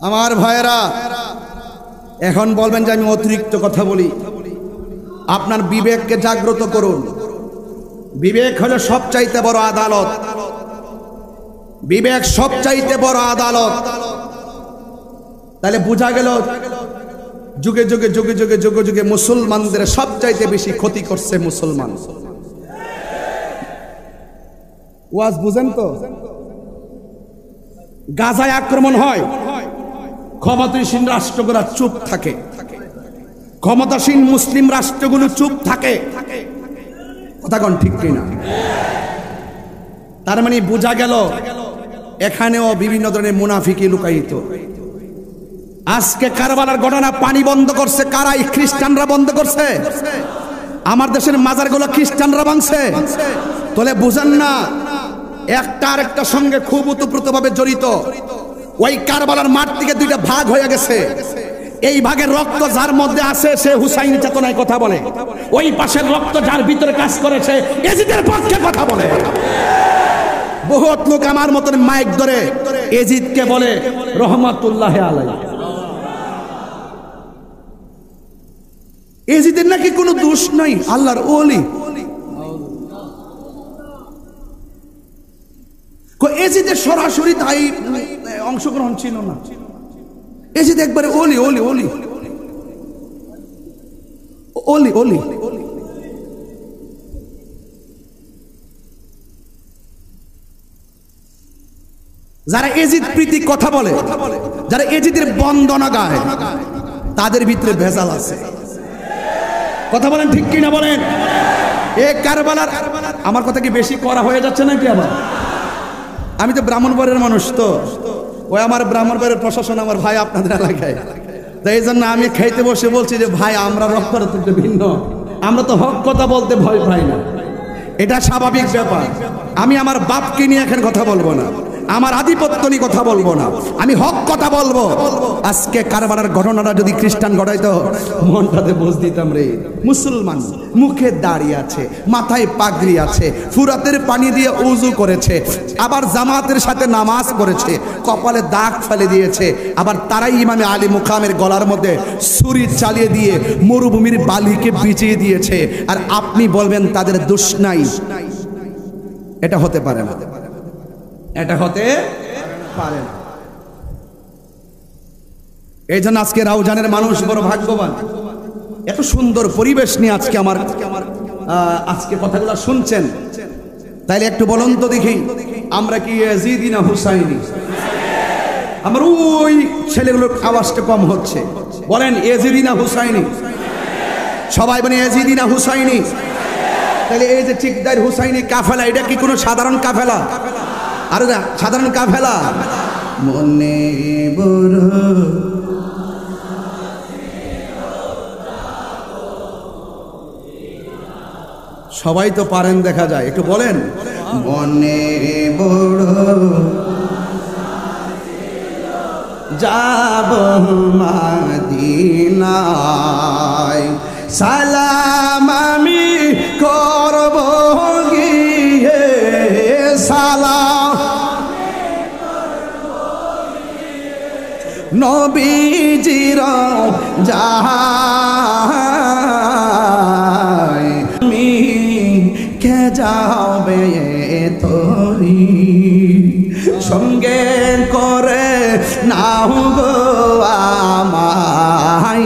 আমার ভাইয়েরা, এখন বলবেন যে আমি অতিরিক্ত কথা বলি। আপনার বিবেককে জাগ্রত করুন। বিবেক হলো সবচাইতে বড় আদালত। বিবেক সবচাইতে বড় আদালত। তাহলে বোঝা গেল যুগে যুগে যুগে যুগে যুগে যুগে মুসলমানদের সবচাইতে বেশি ক্ষতি করছে মুসলমান। ওয়াজ বুঝেন তো? গাজায় আক্রমণ হয়, ক্ষমতাসীন রাষ্ট্রগুলো চুপ থাকে, ক্ষমতাসীন মুসলিম রাষ্ট্রগুলো চুপ থাকে। কথা কোন ঠিক কিনা? তার মানে বোঝা গেল এখানেও বিভিন্ন ধরনের মুনাফিকি লুকায়িত। আজকে কারবালার ঘটনা পানি বন্ধ করছে কারা? খ্রিস্টানরা বন্ধ করছে। আমার দেশের মাজারগুলো খ্রিস্টানরা ভাঙছে। তাহলে বুঝেন না, একটা আরেকটার সঙ্গে খুব ওতপ্রোতভাবে জড়িত। ওই কারবালার মাঠ থেকে দুইটা ভাগ হয়ে গেছে। এই ভাগের রক্ত যার মধ্যে আছে সে হুসাইনি চেতনায় কথা বলে, ওই পাশের রক্ত যার ভিতরে কাজ করেছে এজিদের পক্ষে কথা বলে। বহুত লোক আমার মতন মাইক ধরে এজিদকে বলে রহমাতুল্লাহ আলাইহি। এজিদের নাকি কোনো দোষ নাই, আল্লাহর ওলি। এজিদের সরাসরি তাই অংশগ্রহণ ছিল না। এজিদ একবারে ওলি ওলি ওলি ওলি ওলি। যারা এজিদ প্রীতি কথা বলে, যারা এজিদের বন্দনা গায়, তাদের ভিতরে ভেজাল আছে। কথা বলেন ঠিক কিনা বলেন? এ কারবালার, আমার কথা কি বেশি করা হয়ে যাচ্ছে নাকি? আবার আমি তো ব্রাহ্মণবাড়ির মানুষ, তো ওই আমার ব্রাহ্মণবাড়ির প্রশাসন আমার ভাই আপনাদের এলাকায়। তাই এই জন্য আমি খাইতে বসে বলছি যে ভাই আমরা রক্তের থেকে ভিন্ন, আমরা তো হক কথা বলতে ভয় পাই না। এটা স্বাভাবিক ব্যাপার। আমি আমার বাপকে নিয়ে এখন কথা বলবো না, আমার আধিপত্য নিয়ে কথা বলবো না, আমি হক কথা বলবো। আজকে কারবালার ঘটনাটা যদি খ্রিস্টান ঘটাইতো, মনটাতে বুঝ দিতাম রে। মুসলমান মুখে দাড়ি আছে, মাথায় পাগড়ি আছে, ফুরাতের পানি দিয়ে উযু করেছে, আবার জামাতের সাথে নামাজ পড়েছে, কপালে দাগ ফেলে দিয়েছে, আবার তারাই ইমামে আলী মুকামের গলার মধ্যে ছুরি চালিয়ে দিয়ে মরুভূমির বালিকে বিছিয়ে দিয়েছে, আর আপনি বলবেন তাদের দোষ নাই? এটা হতে পারে না, এটা হতে পারে না। এই জন্য আজকে রাউজানের মানুষ বড় ভাগ্যবান। এত সুন্দর পরিবেশ নিয়ে আজকে আজকে কথাগুলো শুনছেন। তাইলে একটু বলুন তো দেখি, আমরা কি ইয়াজিদি না হুসাইনি? আমার ওই ছেলেগুলোর আওয়াজটা কম হচ্ছে, বলেন ইয়াজিদি না হুসাইনি? সবাই বলে ইয়াজিদি না হুসাইনি? তাহলে এই যে চিকদার হুসাইনি কাফেলা, এটা কি কোনো সাধারণ কাফেলা? আরে না, সাধারণ কাফেলা। মনে বড় সবাই তো পারেন দেখা যায়, একটু বলেন মনে বড় যাব মদিনায়, সালাম আমি করব গিয়ে, সালাম নবীজির যায় আমি কে যাবে তোরি সঙ্গে করে নাও গো আমায়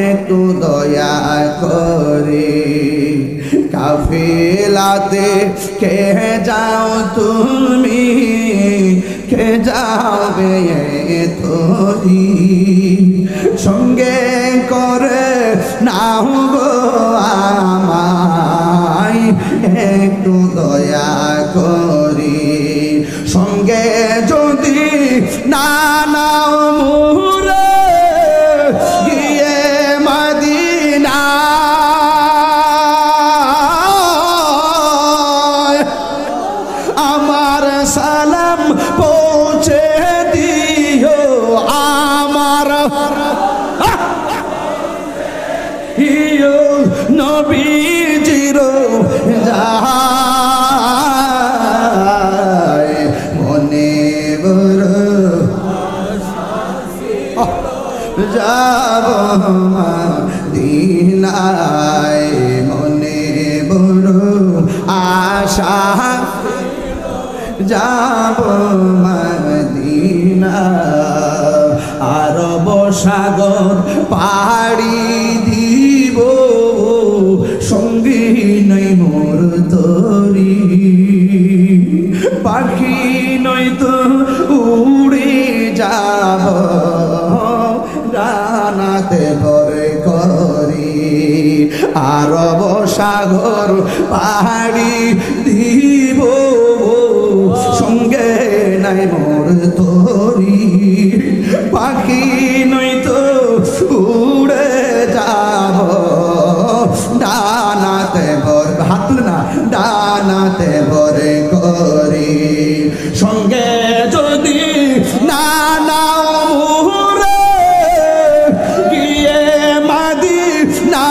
একটু দয়া করে কাফেলাতে কে যাও তুমি কে যাবে তোরি সঙ্গে করে নাও গো আমায় একটু দয়া করি সঙ্গে যদি না নাও মুরে গিয়ে মদিনা আমার সালাম পৌঁছে দিও আমার নবীজির যায় মনে বড় যাব মদিনায় মনে বড় আশা যাব মদিনা আরব সাগর পাড়ি দিব সঙ্গী নাই মোর তরি পাখি নয় তো উড়ে যাব ডানাতে ভরে করি আরব সাগর পাড়ি দিব সঙ্গে নাই মোর তরি পাখি নই তো উড়ে যাব ডানাতে ভর হাত না ডানাতে ভরে করি সঙ্গে যদি না নাও মুরে গিয়ে মদিনা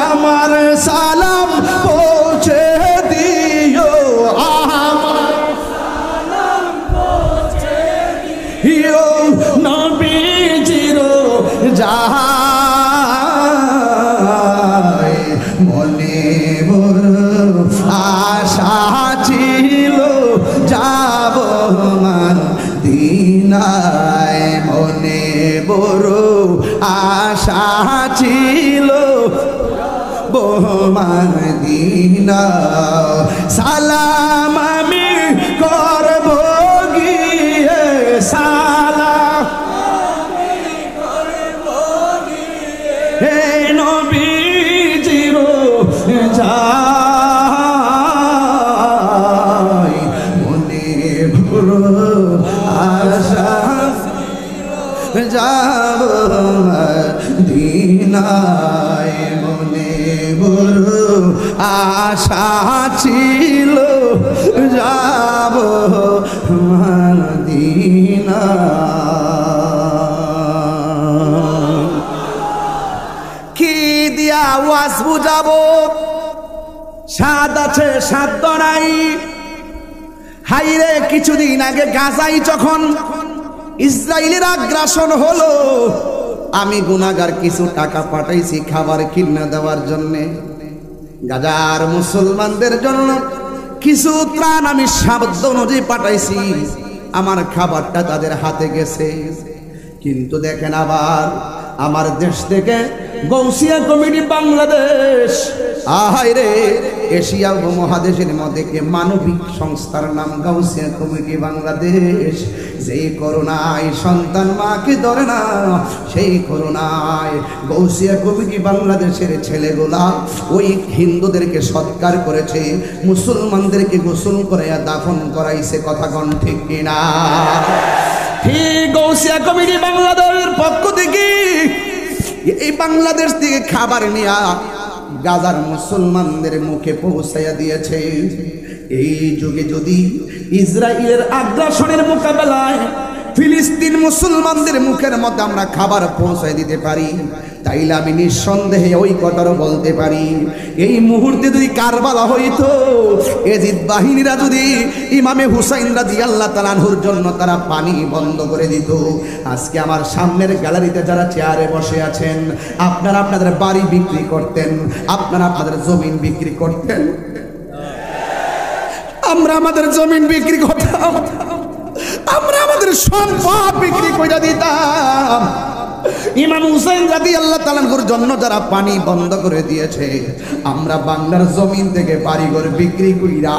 আমার সালাম পৌঁছে দিও আমার সালাম পৌঁছে দিও নবীজির যায় মনে বড় আশা ছিল যাব মদিনায় মনে বড় আশা ছিল মদিনা সালাম আমি করব গিয়ে সালাম হে নবীজির যায় মনে বড় আশা যাব মদিনায় মনে বড় আশা ছিল যাব মদিনা কি দিয়া ওয়াজ বুঝাবো স্বাদ আছে সাধ্য নাই হাইরে কিছুদিন আগে গাজায় যখন ইসরায়েলের আগ্রাসন হলো আমি গুনাহগার কিছু টাকা পাঠাইছি খাবার কিনে দেওয়ার জন্য গাজার মুসলমানদের জন্য কিছু ত্রাণ আমি সাধ্য অনুযায়ী পাঠাইছি আমার খাবারটা তাদের হাতে গেছে কিন্তু দেখেন আবার আমার দেশ থেকে গৌসিয়া কমিটি বাংলাদেশ আহাইরে এশিয়া উপমহাদেশের মধ্যে কে মানবিক সংস্থার নাম গৌসিয়া কমিটি বাংলাদেশ যেই করোনায় সন্তান মাকে ধরে না সেই করোনায় গৌসিয়া কমিটি বাংলাদেশের ছেলেগুলা ওই হিন্দুদেরকে সৎকার করেছে মুসলমানদেরকে গোসল করাইয়া দাফন করাইছে কথা কোন ঠিক কিনা ঠিক গৌসিয়া কমিটি বাংলাদেশের পক্ষ থেকে এই বাংলাদেশ থেকে খাবার নিয়ে গাজার মুসলমানদের মুখে পৌঁছাইয়া দিয়েছে এই যুগে যদি ইসরায়েলের আগ্রাসনের মোকাবেলায় ফিলিস্তিন মুসলমানদের মুখের মধ্যে আমরা খাবার পৌঁছায় দিতে পারি তাইলে আমি নিঃসন্দেহে ওই কথাও বলতে পারি, এই মুহূর্তে যদি কারবালা হইতো, এজিদ বাহিনীরা যদি ইমামে হুসাইন রাদিয়াল্লাহু তাআলা আনহুর জন্য তারা পানি বন্ধ করে দিত, আজকে আমার সামনের গ্যালারিতে যারা চেয়ারে বসে আছেন, আপনারা আপনাদের বাড়ি বিক্রি করতেন, আপনারা আপনাদের জমিন বিক্রি করতেন, আমরা আমাদের জমিন বিক্রি করতাম, আমরা আমাদের সম্পদ বিক্রি করে দিতাম। ইমাম হুসাইন রাদিয়াল্লাহু তাআলা আনহুর জন্য যারা পানি বন্ধ করে দিয়েছে, আমরা বাংলার জমিন থেকে বাড়িঘর বিক্রি কইরা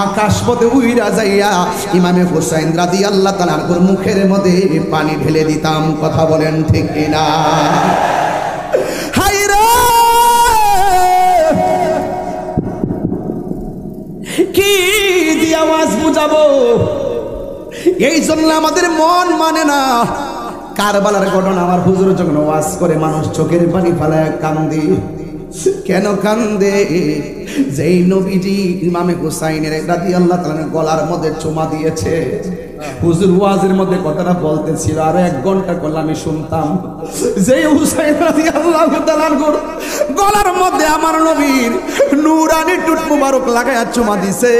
আকাশ পথে উইরা যাইয়া ইমামে হুসাইন রাদিয়াল্লাহু তাআলা আনহুর মুখের মধ্যে পানি ঢেলে দিতাম। কথা বলেন ঠিক কিনা? হায়রে কি দিয়ে আওয়াজ বুঝাবো? এই জন্য আমাদের মন মানে না। কারবালার ঘটনা আমার হুজুর যখন ওয়াজ করে, মানুষ চোখের পানি ফেলায় কান্দে। কেন কান্দে? যেই নবীজি ইমামে হুসাইনের রাদিয়াল্লাহু তাআলা গলার মধ্যে চুমা দিয়েছে, হুজুর ওয়াজের মধ্যে কথাটা বলতেছিল, আর 1 ঘন্টা করলে আমি শুনতাম। যেই হুসাইন রাদিয়াল্লাহু তাআলার গলার মধ্যে আমার নবীর নূরানি টুট মুবারক লাগায়া চুমা দিছে,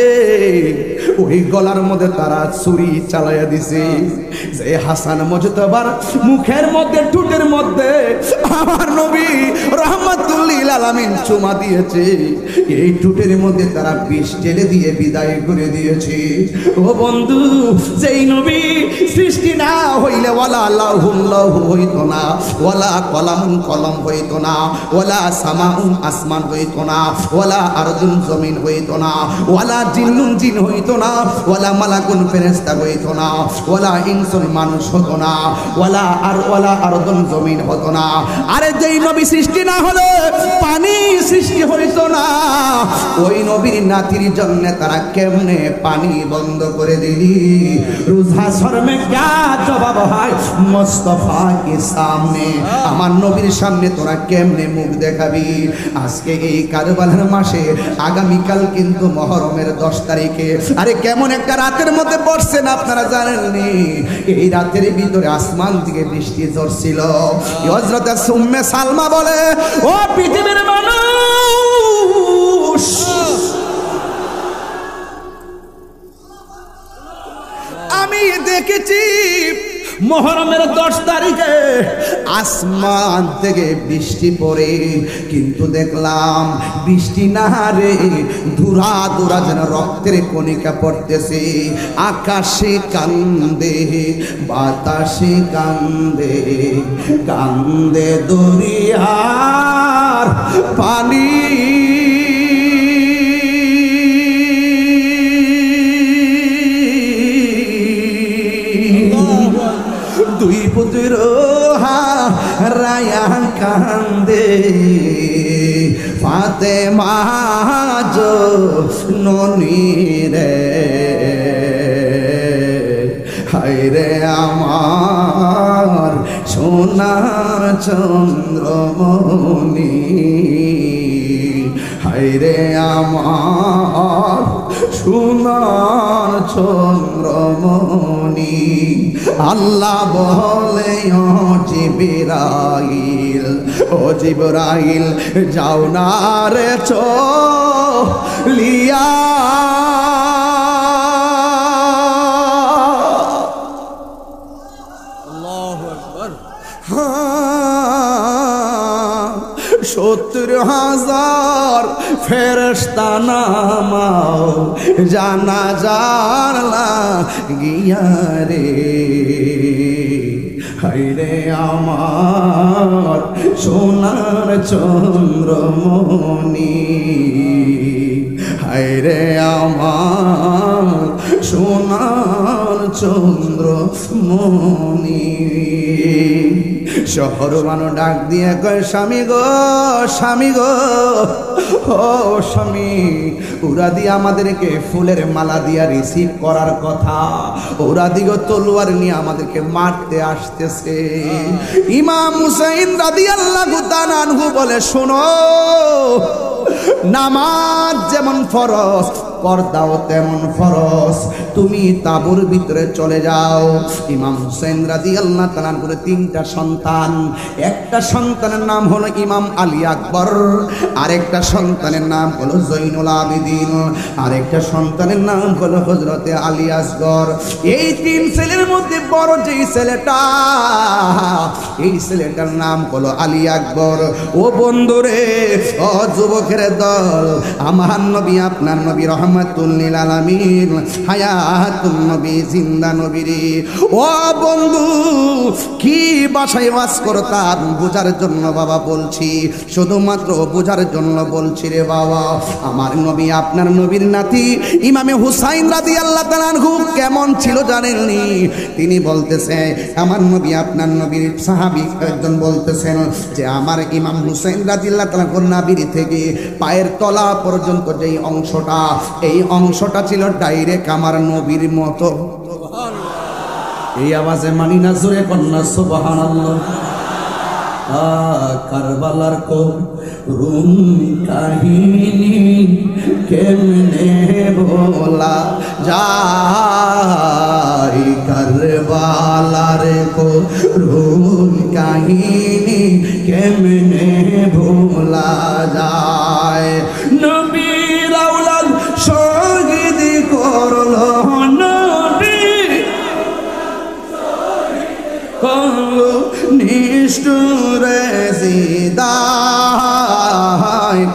ওই গলার মধ্যে তারা ছুরি চালাইয়া দিছে। যে হাসান মুজতাবার মুখের মধ্যে টুটের মধ্যে আমার নবী রাহমাতুল লিল আলামিন চুমা দিয়েছে, এই টুটের মধ্যে তারা বিষ ঢেলে দিয়ে বিদায় করে দিয়েছে। ও বন্ধু, যেই নবী সৃষ্টি না হইলে ওয়ালা লাহুল লাহু হইতো না, ওয়ালা কলামুন কলম হইতো না, ওয়ালা সামাউন আসমান হইতো না, ওয়ালা আরদুন জমিন হইতো না, ওয়ালা জিন্নুন জিন হইতো না, ওয়ালা মালাকুন ফেরেশতা হইতো না, ওয়ালা ইনসুন মানুষ হতো না, ওয়ালা আরদুন জমিন হতো না। আরে যেই নবী সৃষ্টি না হলে পানি সৃষ্টি হইতো না, ওই নবীর নাতির জন্য তারা কেমনে পানি বন্ধ করে দিলি? রোজা শর্মে क्या জবাব হয় মুস্তাফা কে সামনে? আমার নবীর সামনে তোরা কেমনে মুখ দেখাবি? আজকে এই কারবালার মাসে, আগামীকাল কিন্তু মুহররমের 10 তারিখে, আরে কেমন একটা রাতের মধ্যে পড়ছেন আপনারা জানেননি? এই রাতের ভিতরে আসমান থেকে বৃষ্টি ঝরছিল। হযরত উম্মে সালমা বলে, ও পৃথিবীর মানুষ, আমি দেখেছি মুহররমের 10 তারিখে আসমান থেকে বৃষ্টি পড়ে, কিন্তু দেখলাম বৃষ্টি না রে, ধুরা ধুরা যেন রক্তের কণিকা পড়তেছে। আকাশে কান্দে, বাতাসে কান্দে, কান্দে দরিয়ার পানি। দুই পুত্র হারায়া কান্দে, ফাতেমা জননী রে, হায়রে আমার সোনার চন্দ্রমণি, হায়রে আমার সোনার চন্দ্রমণি। আল্লাহ বলে, ও জিবরাইল, ও জিবরাইল যাও না রে চলিয়া, আল্লাহু আকবার। 70,000 ফেরেশতা নামাও জানাজার লাগিয়া রে, হায়রে আমার সোনার চন্দ্রমণি, হায়রে আমার সোনার চন্দ্রমণি। শহর মানুষ ডাক দিয়ে কয়, স্বামী গো, স্বামী গো, ও স্বামী, ওরা দিয়ে আমাদেরকে ফুলের মালা দিয়া রিসিভ করার কথা, ওরা দিগো তলোয়ার নিয়ে আমাদেরকে মারতে আসতেছে। ইমাম হুসাইন রাদিয়াল্লাহু তাআলা আনহু বলে, শোনো, নামাজ যেমন ফরজ, পর্দাও তেমন ফরজ। তুমি তাঁবুর ভিতরে চলে যাও। ইমাম হুসাইন রাদিয়াল্লাহু তাআলা আনহুর 3টা সন্তান। একটা সন্তানের নাম হলো ইমাম আলী আকবর, আরেকটা সন্তানের নাম হলো জৈনুল আবেদিন, আরেকটা সন্তানের নাম হলো হযরতে আলী আসগর। এই 3 ছেলের মধ্যে বড় যেই ছেলেটা, এই ছেলেটার নাম হলো আলী আকবর। ও বন্ধুরে, ও যুবকের দল, আমার নবী আপনার নবী রহমাতুল লিল আলামিন, হায়াতুন নবী, জিন্দা নবী রে। ও বন্ধু, কি ভাষায় ওয়াজ করতাম বোঝার জন্য বাবা বলছি, শুধুমাত্র বোঝার জন্য বলছি রে বাবা। আমার নবী আপনার নবীর নাতি ইমামে হুসাইন রাদিয়াল্লাহু তাআলা আনহু কেমন ছিল জানেননি? তিনি বলতেছে, আমার নবী আপনার নবীর সাহাবী একজন বলতেছেন যে আমার ইমাম হুসাইন রাদিয়াল্লাহু তাআলা আনহুর নাভির থেকে পায়ের তলা পর্যন্ত যেই অংশটা, এই অংশটা ছিল ডাইরেক্ট আমার নবীর মতো। এই আওয়াজে মানি না, জোরে কন্যা সুবহানাল্লাহ। কারবালার করুণ কাহিনী কেমনে বলা যায়, কারবালার করুণ কাহিনী কেমনে ভোলা যায়। নবীর আওলাদ শহীদ করলো, নিষ্ঠুরে জিদায়,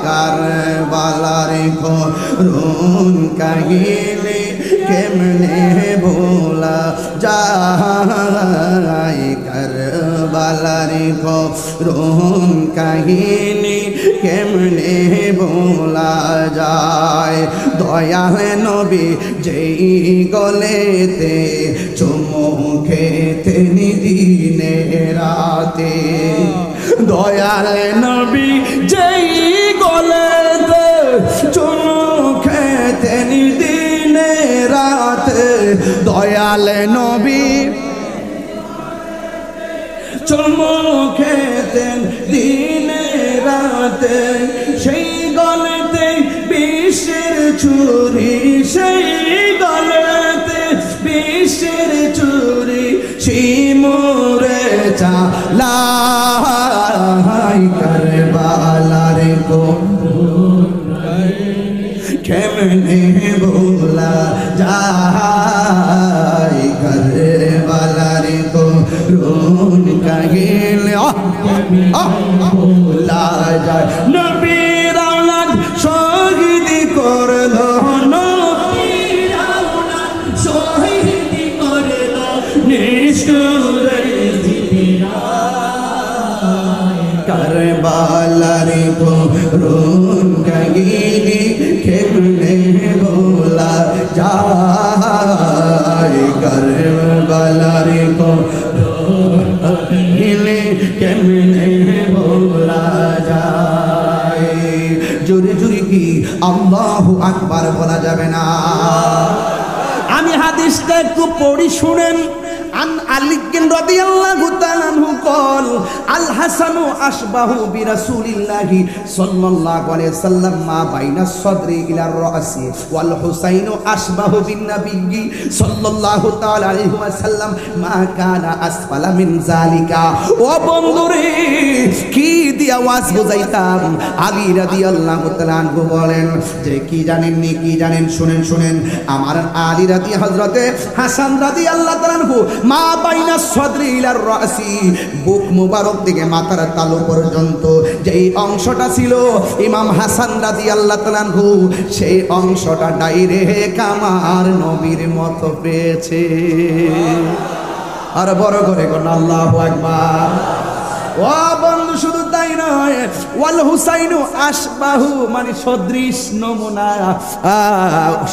কারবালার করুণ কাহিনী কেমনে ভোলা যায়, কারবালার করুণ কাহিনী কেমনে ভোলা যায়। দয়াল নবী যেই গলেতে চুমু খেতেন দিনে রাতে, দয়াল নবী যেই গলেতে চুমু খেতেন দিনে রাতে, দয়াল নবী চুমু খেতেন দিনে রাতে, সেই গলেতে বিষের ছুরি, সেই গলেতে বিষের ছুরি, শিমুরে চালাই, কারবালার করুণ কেমনে ভোলা যায়, কারবালার করুণ কাহিনী ভোলা যায়। নবীর আওলাদ শহীদ করলো, নবীর আওলাদ শহীদ করলো, নিষ্ঠুরে জিদায়, কারবালার করুণ কাহিনী কেমনে ভোলা যায়, কারবালার করুণ কাহিনী কেমনে ভোলা যায়। জোরে জোরে কি আল্লাহু আকবার বলা যাবে না? আমি হাদিসটা একটু পড়ি শুনেন। আন আলী রাদিয়াল্লাহু তাআলা আনহু قال الحسن اشبه برسول الله صلى الله عليه وسلم ما بين الصدر الى الراس والحسين اشبه بالنبي صلى الله تعالى عليه وسلم ما كان اسفل من ذلك। ও বন্ধুরে, কি দিয়া ওয়াজ বুঝাইতাম। আলী রাদিয়াল্লাহু তাআলা আনহু বলেন যে কি জানেননি, কি জানেন, শুনেন শুনেন। আমার আলী রাদি হযরতে হাসান রাদিয়াল্লাহু তাআলা আনহু মা বাইনা সদরি ইলার রাসি, বুক মুবারক থেকে মাথার তালু পর্যন্ত যেই অংশটা ছিল ইমাম হাসান রাদিয়াল্লাহু তাআলা আনহু, সেই অংশটা ডাইরেক্ট আমার নবীর মতো পেয়েছে। আর বড় করে কোন আল্লাহু আকবার। ও বন্ধু, শুধু তাই নয়, ওয়াল হুসাইনু আশবাহু মানে সদৃশ, নমুনা,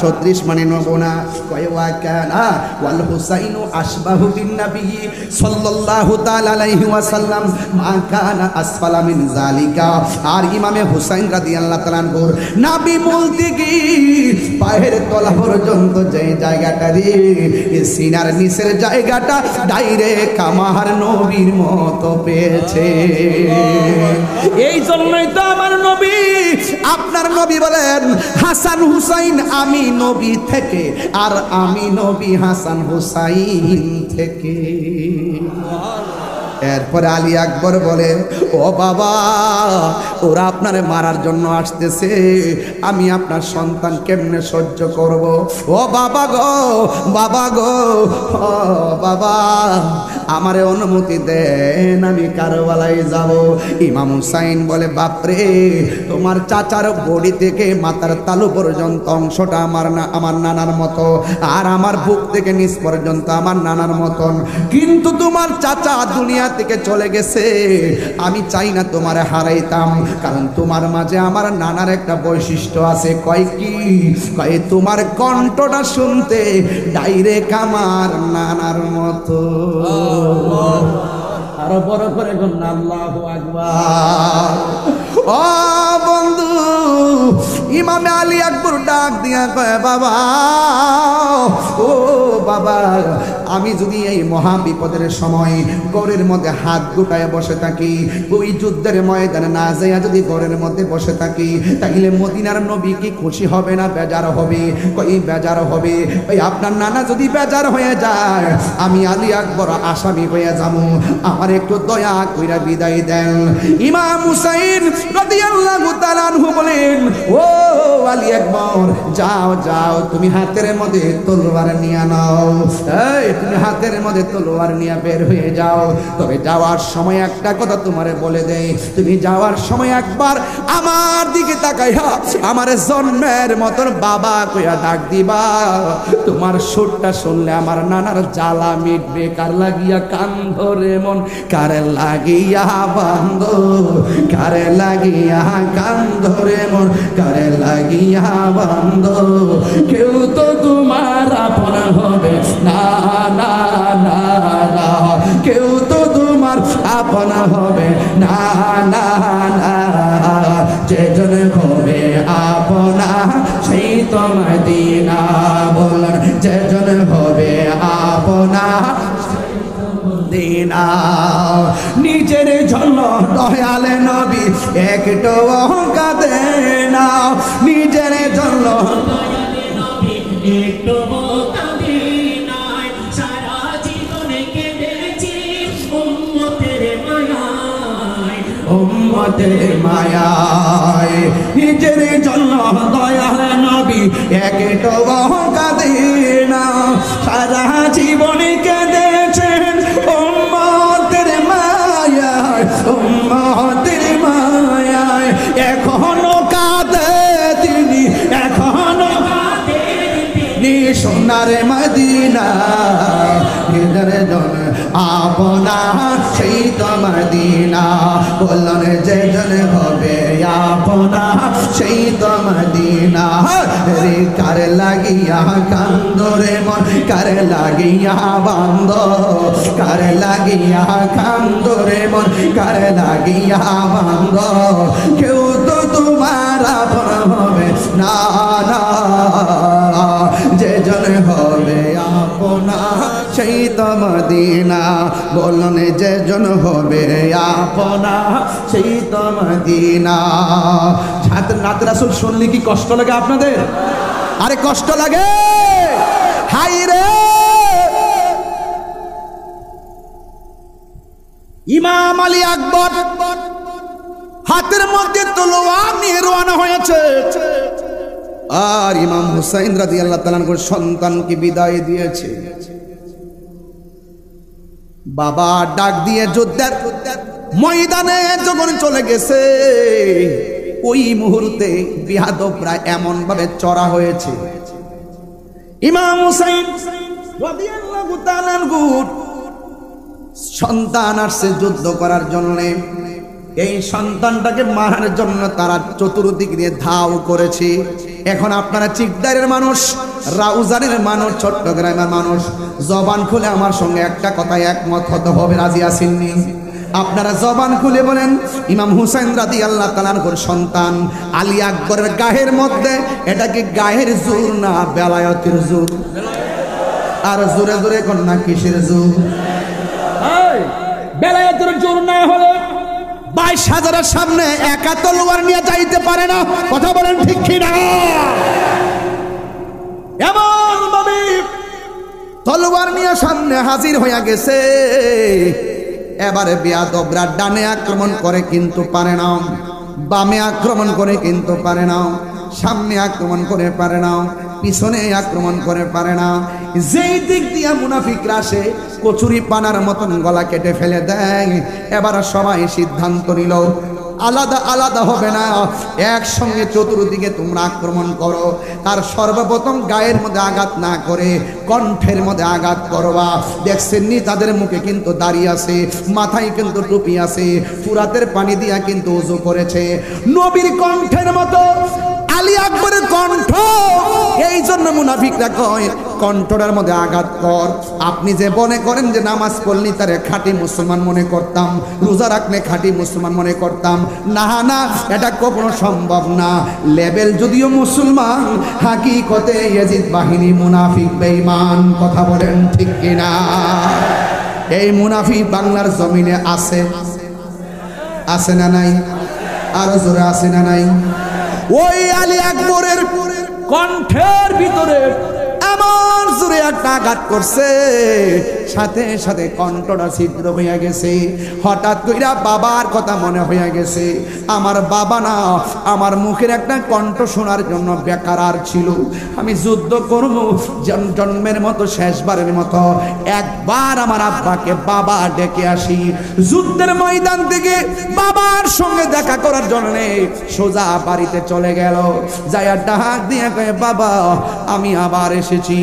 সদৃশ মানে নমুনা। ওয়া কানা ওয়াল হুসাইনু আশবাহু বিন নবী সাল্লাল্লাহু তাআলা আলাইহি ওয়াসাল্লাম মা কানা আসফালা মিন যালিকা। আর ইমামে হুসাইন রাদিয়াল্লাহু তাআলা আনহুর নবী বলতে কি পায়ের তলা পর্যন্ত যে জায়গাটা রে, সিনার নিচের জায়গাটা ডাইরেক্ট আমার নবীর মতো পেয়েছে। হয়েছে। এই জন্যই তো আমার নবী, আপনার নবী বলেন হাসান হুসাইন আমি নবী থেকে, আর আমি নবী হাসান হুসাইন থেকে। এরপরে আলী আকবর বলে ও বাবা, ওরা আপনারে মারার জন্য আসতেছে, আমি আপনার সন্তান কেমনে সহ্য করব? ও বাবা গো, বাবা গো, ও বাবা, আমারে অনুমতি দেন, আমি কারবালায় যাব। ইমাম হুসাইন বলে বাপরে, তোমার চাচার বডি থেকে মাথার তালু পর্যন্ত অংশটা আমার নানার মতো, আর আমার বুক থেকে নিচ পর্যন্ত আমার নানার মতন, কিন্তু তোমার চাচা দুনিয়া থেকে চলে গেছে। আমি চাই না তোমারে হারাইতাম, কারণ তোমার মাঝে আমার নানার একটা বৈশিষ্ট্য আছে। কয় কি? কয় তোমার কণ্ঠটা শুনতে ডাইরেক্ট আমার নানার মতো। আরো বড় করে বলুন আল্লাহু আকবার। ও বন্ধু, ইমাম আলী আকবর ডাক দিয়া কয় বাবা, ও বাবা, আমি যদি এই মহা বিপদের সময় ঘরের মধ্যে হাত গুটায় বসে থাকি, ওই যুদ্ধের ময়দানে না যাইয়া যদি ঘরের মধ্যে বসে থাকি, তাহলে মদিনার নবী কি খুশি হবে না বেজার হবে? কই বেজার হবে। ওই আপনার নানা যদি বেজার হয়ে যায়, আমি আলী আকবর আসামি হয়ে যাবো, আমার একটু দয়া কইরা বিদায় দেন। ইমাম হুসাইন রাদিয়াল্লাহু তাআলা আনহু বলেন ও আলী আকবর, যাও যাও, তুমি হাতের মধ্যে তলোয়ার নিয়ে নাও, এই তুমি হাতের মধ্যে তলোয়ার নিয়ে বের হয়ে যাও। তবে যাওয়ার সময় একটা কথা তোমারে বলে দেই, তুমি যাওয়ার সময় একবার আমার দিকে তাকাইয়া আমার জন্মের মতন বাবা কইয়া ডাক দিবা। তোমার সুরটা শুনলে আমার নানার জ্বালা মিটবে। কার লাগিয়া কান ধরে মন, কারে লাগিয়া বান্ধ, কারে লাগিয়া কান ধরে মন, কারে লাগিয়া বান্ধ, কেউ তো তোমার আপন হবে না, না না না, কেউ তো তোমার আপন হবে না, না না, যেজন হবে আপনা সেই তো মদিনা। বলেন যেজন হবে আপনা দিনা। নিজের জন্য দয়ালে নবী একটু কাঁদে না, নিজের জন্য দয়ালে নবী একটু কাঁদে না, সারা জীবন কেঁদেছি উম্মতের মায়ায়, উম্মতের মায়ায়। নিজের জন্য দয়ালে নবী একটু কাঁদে না, সারা জীবন কেঁদেছেন উম্মতের মায়ায়, উম্মতের মায়ায়। এখনো কাঁদে তিনি, এখনো কাঁদে তিনি সোনার মদিনা। নিজের জন্য আপনা সেই তো মদিনা। বললেন যেজন হবে আপনা সেই তো মদিনা। রে কার লাগিয়া কান্দরে মন, কার লাগিয়া বান্ধ, কার লাগিয়া কান্দরে মন, কার লাগিয়া বান্ধ, কেউ তো তোমার আপন হবে না, না, যেজন হবে আপনা সেই তো মদিনা। বলুন যেজন হবে আপনা সেই তো মদিনা। নাত রাসূল শুনলে কি কষ্ট লাগে আপনাদের? আরে কষ্ট লাগে? হাই রে, ইমাম আলী আকবর হাতের মধ্যে তলোয়ার নিয়ে রওনা হয়েছে, আর ইমাম হুসাইন রাদিয়াল্লাহু তাআলা আনহুর সন্তানকে বিদায় দিয়েছে। বাবা ডাক দিয়ে যুদ্ধের ময়দানে যখন চলে গেছে, ওই মুহূর্তে বিহাদবরা এমন ভাবে চড়া হয়েছে, ইমাম হুসাইন রাদিয়াল্লাহু তাআলা আনহুর সন্তান আসছে যুদ্ধ করার জন্য। এই সন্তানটাকে মারার জন্য তারা চতুর্দিক দিয়ে ধাও করেছে। এখন আপনারা চিকদারের মানুষ, রাউজানের মানুষ, চট্টগ্রামের মানুষ, জবান খুলে আমার সঙ্গে একটা কথায় একমত হতে হবে, রাজি আছেননি? আপনারা জবান খুলে বলেন, ইমাম হুসাইন রাদিয়াল্লাহু তাআলা আনহুর সন্তান আলী আকবরের গায়ের মধ্যে এটা কি গায়ের জোর না বেলায়েতের জোর? আর জোরে জোরে কোন না কিসের জোর? বেলায়েতের জোর না হলে 22,000-এর সামনে একা তলোয়ার নিয়ে যাইতে পারে না। কথা বলেন ঠিক কিনা? এমন ভাবে তলোয়ার নিয়ে সামনে হাজির হইয়া গেছে। এবারে বেয়াদবরা ডানে আক্রমণ করে কিন্তু পারে না, বামে আক্রমণ করে কিন্তু পারে না, সামনে আক্রমণ করে পারে না, পিছনে আক্রমণ করে পারে না। যেই দিক দিয়া মুনাফিকরা আসে কচুরি পানার মতন গলা কেটে ফেলে দেয়। এবার সবাই সিদ্ধান্ত নিল আলাদা আলাদা হবে না, একসঙ্গে চতুর্দিকে তোমরা আক্রমণ করো। তার সর্বপ্রথম গায়ের মধ্যে আঘাত না করে কণ্ঠের মধ্যে আঘাত করবা। দেখছেননি তাদের মুখে কিন্তু দাড়ি আছে, মাথায় কিন্তু টুপি আছে, ফুরাতের পানি দিয়া কিন্তু ওযু করেছে। নবীর কণ্ঠের মতো আলী আকবরের কণ্ঠ। এই জন্য মুনাফিকরা কয় কণ্ঠটার মধ্যে আঘাত কর। আপনি যে মনে করেন যে নামাজ পড়লি তারে খাঁটি মুসলমান মনে করতাম, রোজা রাখলে খাঁটি মুসলমান মনে করতাম, না না, এটা কখনো সম্ভব না। লেভেল যদিও মুসলমান, হাকিকতে ইয়াজিদ বাহিনী মুনাফিক বেঈমান। কথা বলেন ঠিক কিনা? এই মুনাফিক বাংলার জমিনে আছে, আছে না নাই? আরো জোরে আছে না নাই? ওই আলী আকবরের কণ্ঠের ভিতরে এমন জোরে একটা আঘাত করছে, সাথে সাথে কণ্ঠটা ছিদ্র হইয়া গেছে। হঠাৎ কইরা বাবার কথা মনে হইয়া গেছে। আমার বাবা না, আমার মুখের একটা কণ্ঠ শোনার জন্য বেকার আর ছিল। আমি যুদ্ধ করব জন্মের মতো শেষবারের মতো একবার আমার আব্বাকে বাবা ডেকে আসি। যুদ্ধের ময়দান থেকে বাবার সঙ্গে দেখা করার জন্য সোজা বাড়িতে চলে গেল। যাইয়া ডাক দিয়ে কয়ে বাবা আমি আবার এসেছি।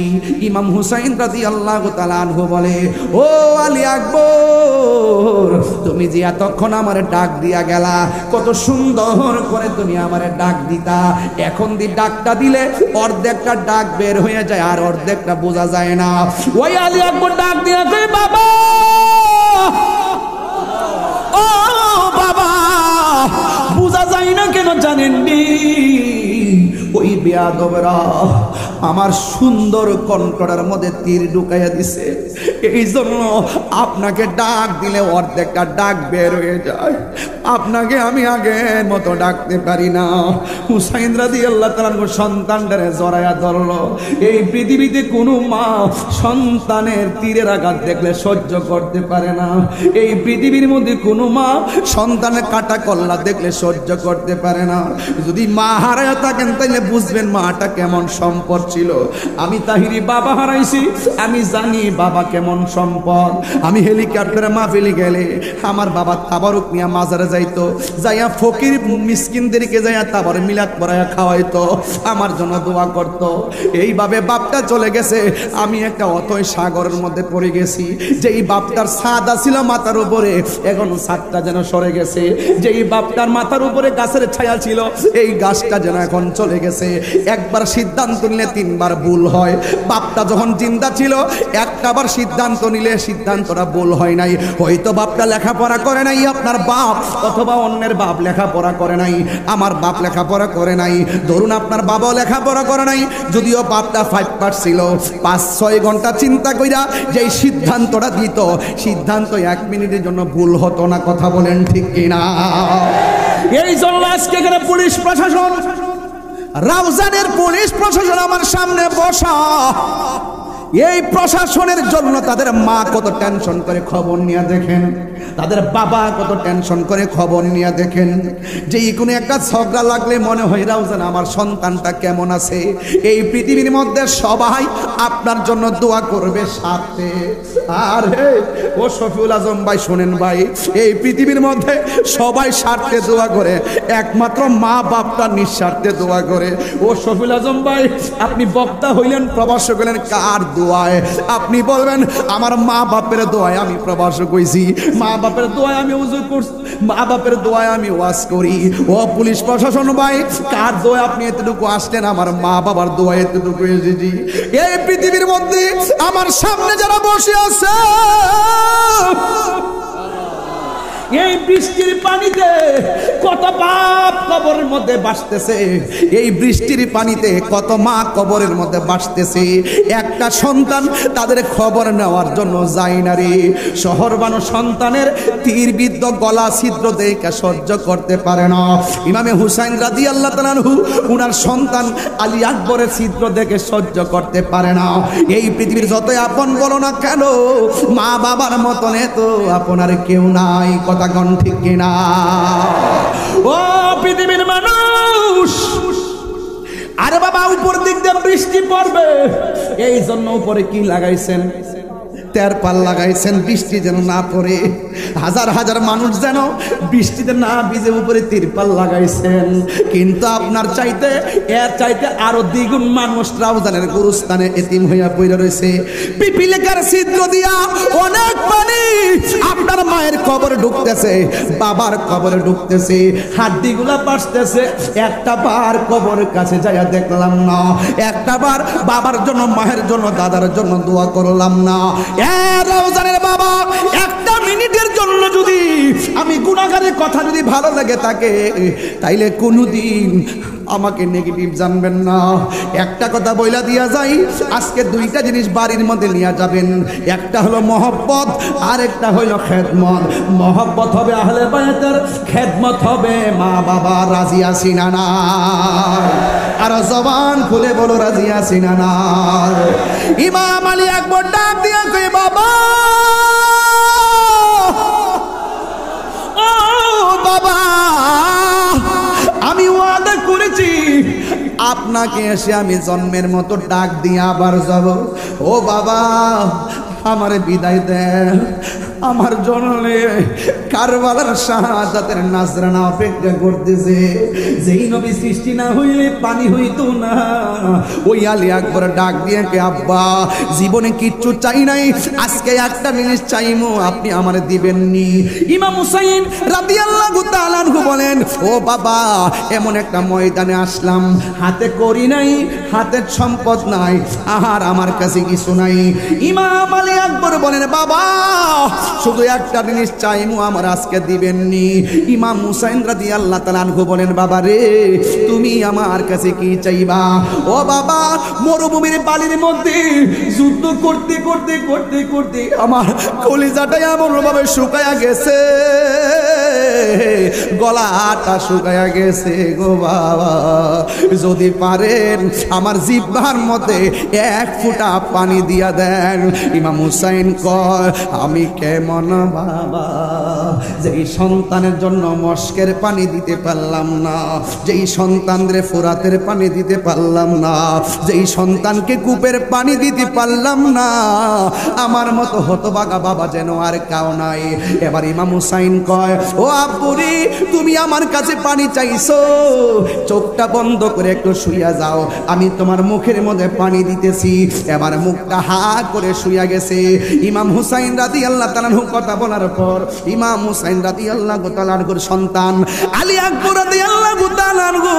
ইমাম হুসাইন রাদিয়াল্লাহু তাআলা আনহু বলে ও আলী আকবর, তুমি যে এতক্ষণ আমারে ডাক দিয়া গেলা, কত সুন্দর করে তুমি আমারে ডাক দিতা। এখন দি ডাকটা দিলে অর্ধেকটা ডাক বের হয়ে যায় আর অর্ধেকটা বোঝা যায় না। ওই আলী আকবর ডাক দিয়া কয় বাবা, ও বাবা, বোঝা যায় না কেন জানেননি? ওই বেয়াদবরা আমার সুন্দর কণ্ঠটার মধ্যে তীর ঢুকাইয়া দিছে। এই জন্য আপনাকে ডাক দিলে অর্ধেকটা ডাক বের হয়ে যায়, আপনাকে আমি আগের মতো ডাকতে পারি না। হুসাইন রাদিয়াল্লাহু তাআলা সন্তানটারে জড়াইয়া ধরলো। এই পৃথিবীতে কোনো মা সন্তানের তীরের আঘাত দেখলে সহ্য করতে পারে না। এই পৃথিবীর মধ্যে কোনো মা সন্তানের কাটা কল্লা দেখলে সহ্য করতে পারে না। যদি মা হারায় থাকেন তাইলে বুঝবেন মাটা কেমন সম্পদ ছিল। আমি তাহিরি বাবা হারাইছি, আমি জানি বাবা কেমন সম্পদ। আমি হেলিকপ্টারে মাহফিলে গেলে আমার বাবা তাবারুক নিয়ে মাজারে যাইতো, যাইয়া ফকির মিসকিনদেরকে যাইয়া তাবার মিলাদ পড়াইয়া খাওয়াইতো, আমার জন্য দোয়া করত। এইভাবে বাপটা চলে গেছে। আমি একটা অতই সাগরের মধ্যে পড়ে গেছি। যেই বাপটার ছাদ ছিল মাথার উপরে, এখন ছাদটা যেন সরে গেছে। যেই বাপটার মাথার উপরে গাছের ছায়া ছিল, এই গাছটা যেন এখন চলে গেছে। একবার সিদ্ধান্ত নিলে তিনবার ভুল হয়। বাপটা যখন জিন্দা ছিল একটাবার সিদ্ধান্ত নিলে সিদ্ধান্তটা ভুল হয় নাই। হয়তো বাপটা লেখাপড়া করে নাই, আপনার বাপ, অথবা অন্যের বাপ লেখাপড়া করে নাই, আমার বাপ লেখাপড়া করে নাই, ধরুন আপনার বাবাও লেখাপড়া করে নাই। যদিও বাপটা 5 পাস ছিল, 5-6 ঘন্টা চিন্তা কইরা যেই সিদ্ধান্তটা দিত, সিদ্ধান্ত 1 মিনিটের জন্য ভুল হতো না। কথা বলেন ঠিক কিনা? এই জন্য আজকে এখানে পুলিশ প্রশাসন, রাউজানের পুলিশ প্রশাসন আমার সামনে বসা। এই প্রশাসনের জন্য তাদের মা কত টেনশন করে খবর নিয়ে দেখেন, তাদের বাবা কত টেনশন করে খবর নিয়ে দেখেন। যে কোনো একটা ঝগড়া লাগলে মনে হয় রাউজান আমার সন্তানটা কেমন আছে। এই পৃথিবীর মধ্যে সবাই আপনার জন্য দোয়া করবে সাথে। আর ও শফিউল আজম ভাই শোনেন ভাই, এই পৃথিবীর মধ্যে সবাই স্বার্থে দোয়া করে, একমাত্র মা বাপটা নিঃস্বার্থে দোয়া করে। ও শফিউল আজম ভাই, আপনি বক্তা হইলেন, প্রভাষক হইলেন, কার দোয়ায়? আপনি বলবেন আমার মা বাপের দোয়ায় আমি প্রভাষক হইছি, মা বাপের দোয়ায় আমি ওযু করছি, মা বাপের দোয়ায় আমি ওয়াজ করি। ও পুলিশ প্রশাসন ভাই, কার দোয়ায় আপনি এতটুকু আসলেন? আমার মা বাবার দোয়ায় এতটুকু এসেছি। এই পৃথিবীর মধ্যে আমার সামনে যারা বসে আছে এই বৃষ্টির পানিতে কত বাপ কবরের মধ্যে ভাসতেছে, এই বৃষ্টির পানিতে কত মা কবরের মধ্যে ভাসতেছে। একটা সন্তান তাদের খবর নেওয়ার জন্য যায় না রে। শহর বানো সন্তানের তীরবিদ্ধ গলা ছিদ্র দেখে সহ্য করতে পারে না। ইমামে হুসাইন রাদিয়াল্লাহু তাআলা আনহু উনার সন্তান আলী আকবরের ছিদ্র দেখে সহ্য করতে পারে না। এই পৃথিবীর যতই আপন বলো না কেন, মা বাবার মতন তো আপনার কেউ নাই। কথা কোন ঠিক কিনা? ও পৃথিবীর মানুষ, আরে বাবা উপর দিক দিয়ে বৃষ্টি পড়বে, এই জন্য উপরে কি লাগাইছেন? তেরপাল লাগাইছেন বৃষ্টি যেন না পড়ে। হাজার হাজার মানুষ যেন বৃষ্টিতে না ভিজে উপরে তিরপাল লাগাইছেন। কিন্তু আপনার চাইতে এর চাইতে আরো দ্বিগুণ মানুষ রাউজানের গুরুস্থানে এতিম হইয়া পড়ে রয়েছে। পিপিলিকার ছিদ্র দিয়া অনেক পানি আপনার মায়ের কবরে ঢুকতেছে, বাবার কবরে ঢুকতেছে, হাড্ডিগুলা বাসতেছে। একটা বার কবরের কাছে যাইয়া দেখলাম না, একটা বার বাবার জন্য, মায়ের জন্য, দাদার জন্য দোয়া করলাম না। রওজানের বাবা, একটা মিনিটের জন্য যদি আমি গুনাহগারের কথা যদি ভালো লাগে থাকে, তাইলে কোনোদিন আমাকে নেগেটিভ জানবেন না। একটা কথা বইলা দিয়া যাই, আজকে দুইটা জিনিস বাড়ির মধ্যে নিয়ে যাবেন। একটা হলো মহব্বত, আর একটা হলো খেদমত। মহব্বত হবে আহলে বায়তের, খেদমত হবে মা বাবা। রাজি আছি না না? আর জবান খুলে বলো রাজি আছি না না? ইমাম আলী আকবর ডাক দিয়া কই, বাবা ও বাবা, আমি ওয়াদা করেছি আপনাকে এসে আমি জন্মের মতো ডাক দিয়ে আবার যাব। ও বাবা আমারে বিদায় দেন, আমার জনলে কারবালার শাহাদাতের নাজরানা অপেক্ষা করতেছে। যেই নবী সৃষ্টি না হইলে পানি হইতো না, ওই আলী আকবর ডাক দিয়ে কে, আব্বা জীবনে কিচ্ছু চাই নাই, আজকে একটা জিনিস চাইমু, আপনি আমারে দিবেননি। ইমাম হুসাইন রাদিয়াল্লাহু তাআলা আনহু বলেন, ও বাবা এমন একটা ময়দানে আসলাম, হাতে করি নাই, হাতে সম্পদ নাই, আর আমার কাছে কিছু নাই। ইমাম আলী আকবর বলেন, বাবা শুধু একটা জিনিস চাইমু, আমার আজকে দিবেননি। ইমাম হুসাইন রাদিয়াল্লাহু তাআলা আনহু বলেন, বাবা রে তুমি আমার কাছে কি চাইবা? ও বাবা মরুভূমির বালির মধ্যে যুদ্ধ করতে করতে করতে করতে আমার কলিজাটা এমন ভাবে শুকায়া গেছে, গলাটা শুকায়া গেছে গো বাবা, যদি পারেন আমার জিহ্বার মধ্যে এক ফোঁটা পানি দিয়া দেন। ইমাম হুসাইন কয়, আমি কেমন বাবা যেই সন্তানের জন্য মস্কের পানি দিতে পারলাম না, যেই সন্তানদের ফোরাতের পানি দিতে পারলাম না, যেই সন্তানকে কূপের পানি দিতে পারলাম না, আমার মতো হতভাগা বাবা যেন আর কাউ নাই। এবার ইমাম হুসাইন কয়, ও আব্বুরি তুমি আমার কাছে পানি চাইছো, চোখটা বন্ধ করে একটু শুইয়া যাও, আমি তোমার মুখের মধ্যে পানি দিতেছি। এবার মুখটা হা করে শুইয়া গেছে। ইমাম হুসাইন রাদিয়াল্লাহু তাআলা আনহু কথা বলার পর ইমাম হুসাইন রাদিয়াল্লাহু তাআলা আনহুর সন্তান আলী আকবর রাদিয়াল্লাহু তাআলা আনহু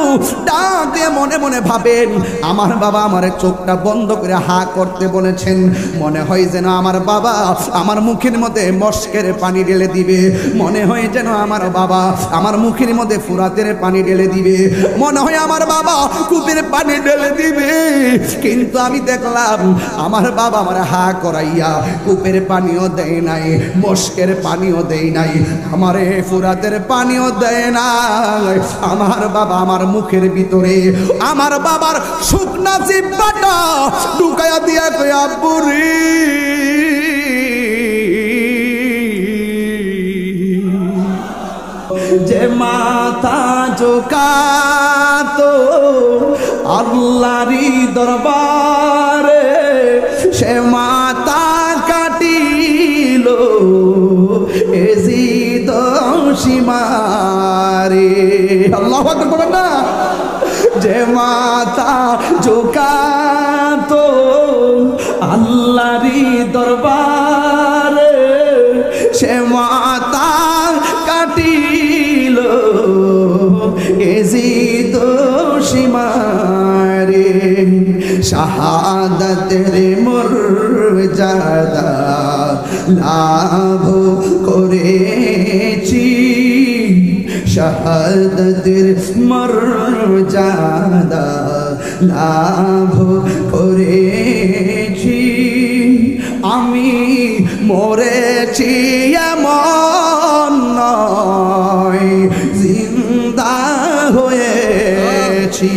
ডাক দিয়ে মনে মনে ভাবেন, আমার বাবা আমার চোখটা বন্ধ করে হা করতে বলেছেন, মনে হয় যেন আমার বাবা আমার মুখের মধ্যে মস্কের পানি ঢেলে দিবে, মনে হয় যেন আমার বাবা আমার মুখের মধ্যে ফুরাতের পানি ঢেলে দিবে, মনে হয় আমার বাবা কূপের পানি ঢেলে দিবে। কিন্তু আমি দেখলাম আমার বাবা আমার হা করাইয়া কূপের পানিও দেয় নাই, মস্কের পানিও দেয় নাই, আমারে ফুরাতের পানিও দেয় নাই। আমার বাবা আমার মুখের ভিতরে আমার বাবার শুকনা জিহ্বাটা ঢুকাইয়া দিয়া কই, আব্বুরি যে মাথা ঝুঁকাতো আল্লাহরই দরবারে, সে মাথা কাটিল এজিদ সীমারে। আল্লাহু আকবার বলেন না? যে মাথা ঝুঁকাতো আল্লাহরই দরবারে, সে মাথা কাটিল এজিদ সীমারে। শাহাদাতের মর্যাদা লাভ করেছি শাহাদাতের মর্যাদা লাভ করেছি আমি মরেছি এমন নয় জিন্দা হয়েছি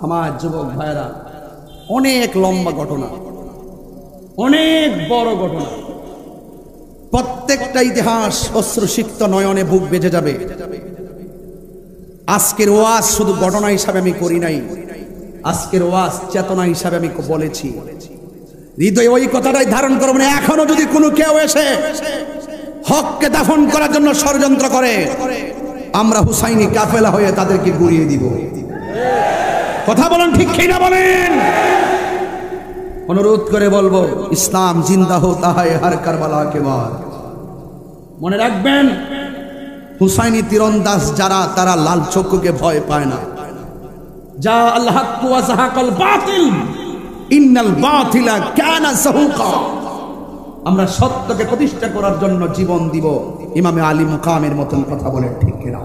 আমার যুবক ভাইরা অনেক লম্বা ঘটনা অনেক বড় ঘটনা প্রত্যেকটা ইতিহাস অশ্রুসিক্ত নয়নে বুক বেজে যাবে আজকের ওয়াজ শুধু ঘটনা হিসাবে আমি করি নাই আজকের ওয়াজ চেতনা হিসাবে আমি বলেছি হৃদয়ে ওই কথাটাই ধারণ করব না এখনো যদি কোনো কেউ এসে হককে দাফন করার জন্য ষড়যন্ত্র করে আমরা হুসাইনি কাফেলা হয়ে তাদেরকে গুড়িয়ে দিব কথা বলেন ঠিক কি না বলেন অনুরোধ করে বলবো ইসলাম জিন্দা হোতা হয় হর কারবালা কে বাদ মনে রাখবেন হুসাইনি তীরন্দাজ যারা তারা লাল চক্ষুকে ভয় পায় না যা আল হক ওয়া যাহাকাল বাতিল ইন্নাল বাতিলা কানা যাহুকা আমরা সত্যকে প্রতিষ্ঠা করার জন্য জীবন দিব ইমামে আলী মুকামের মতন কথা বলে ঠিক কিনা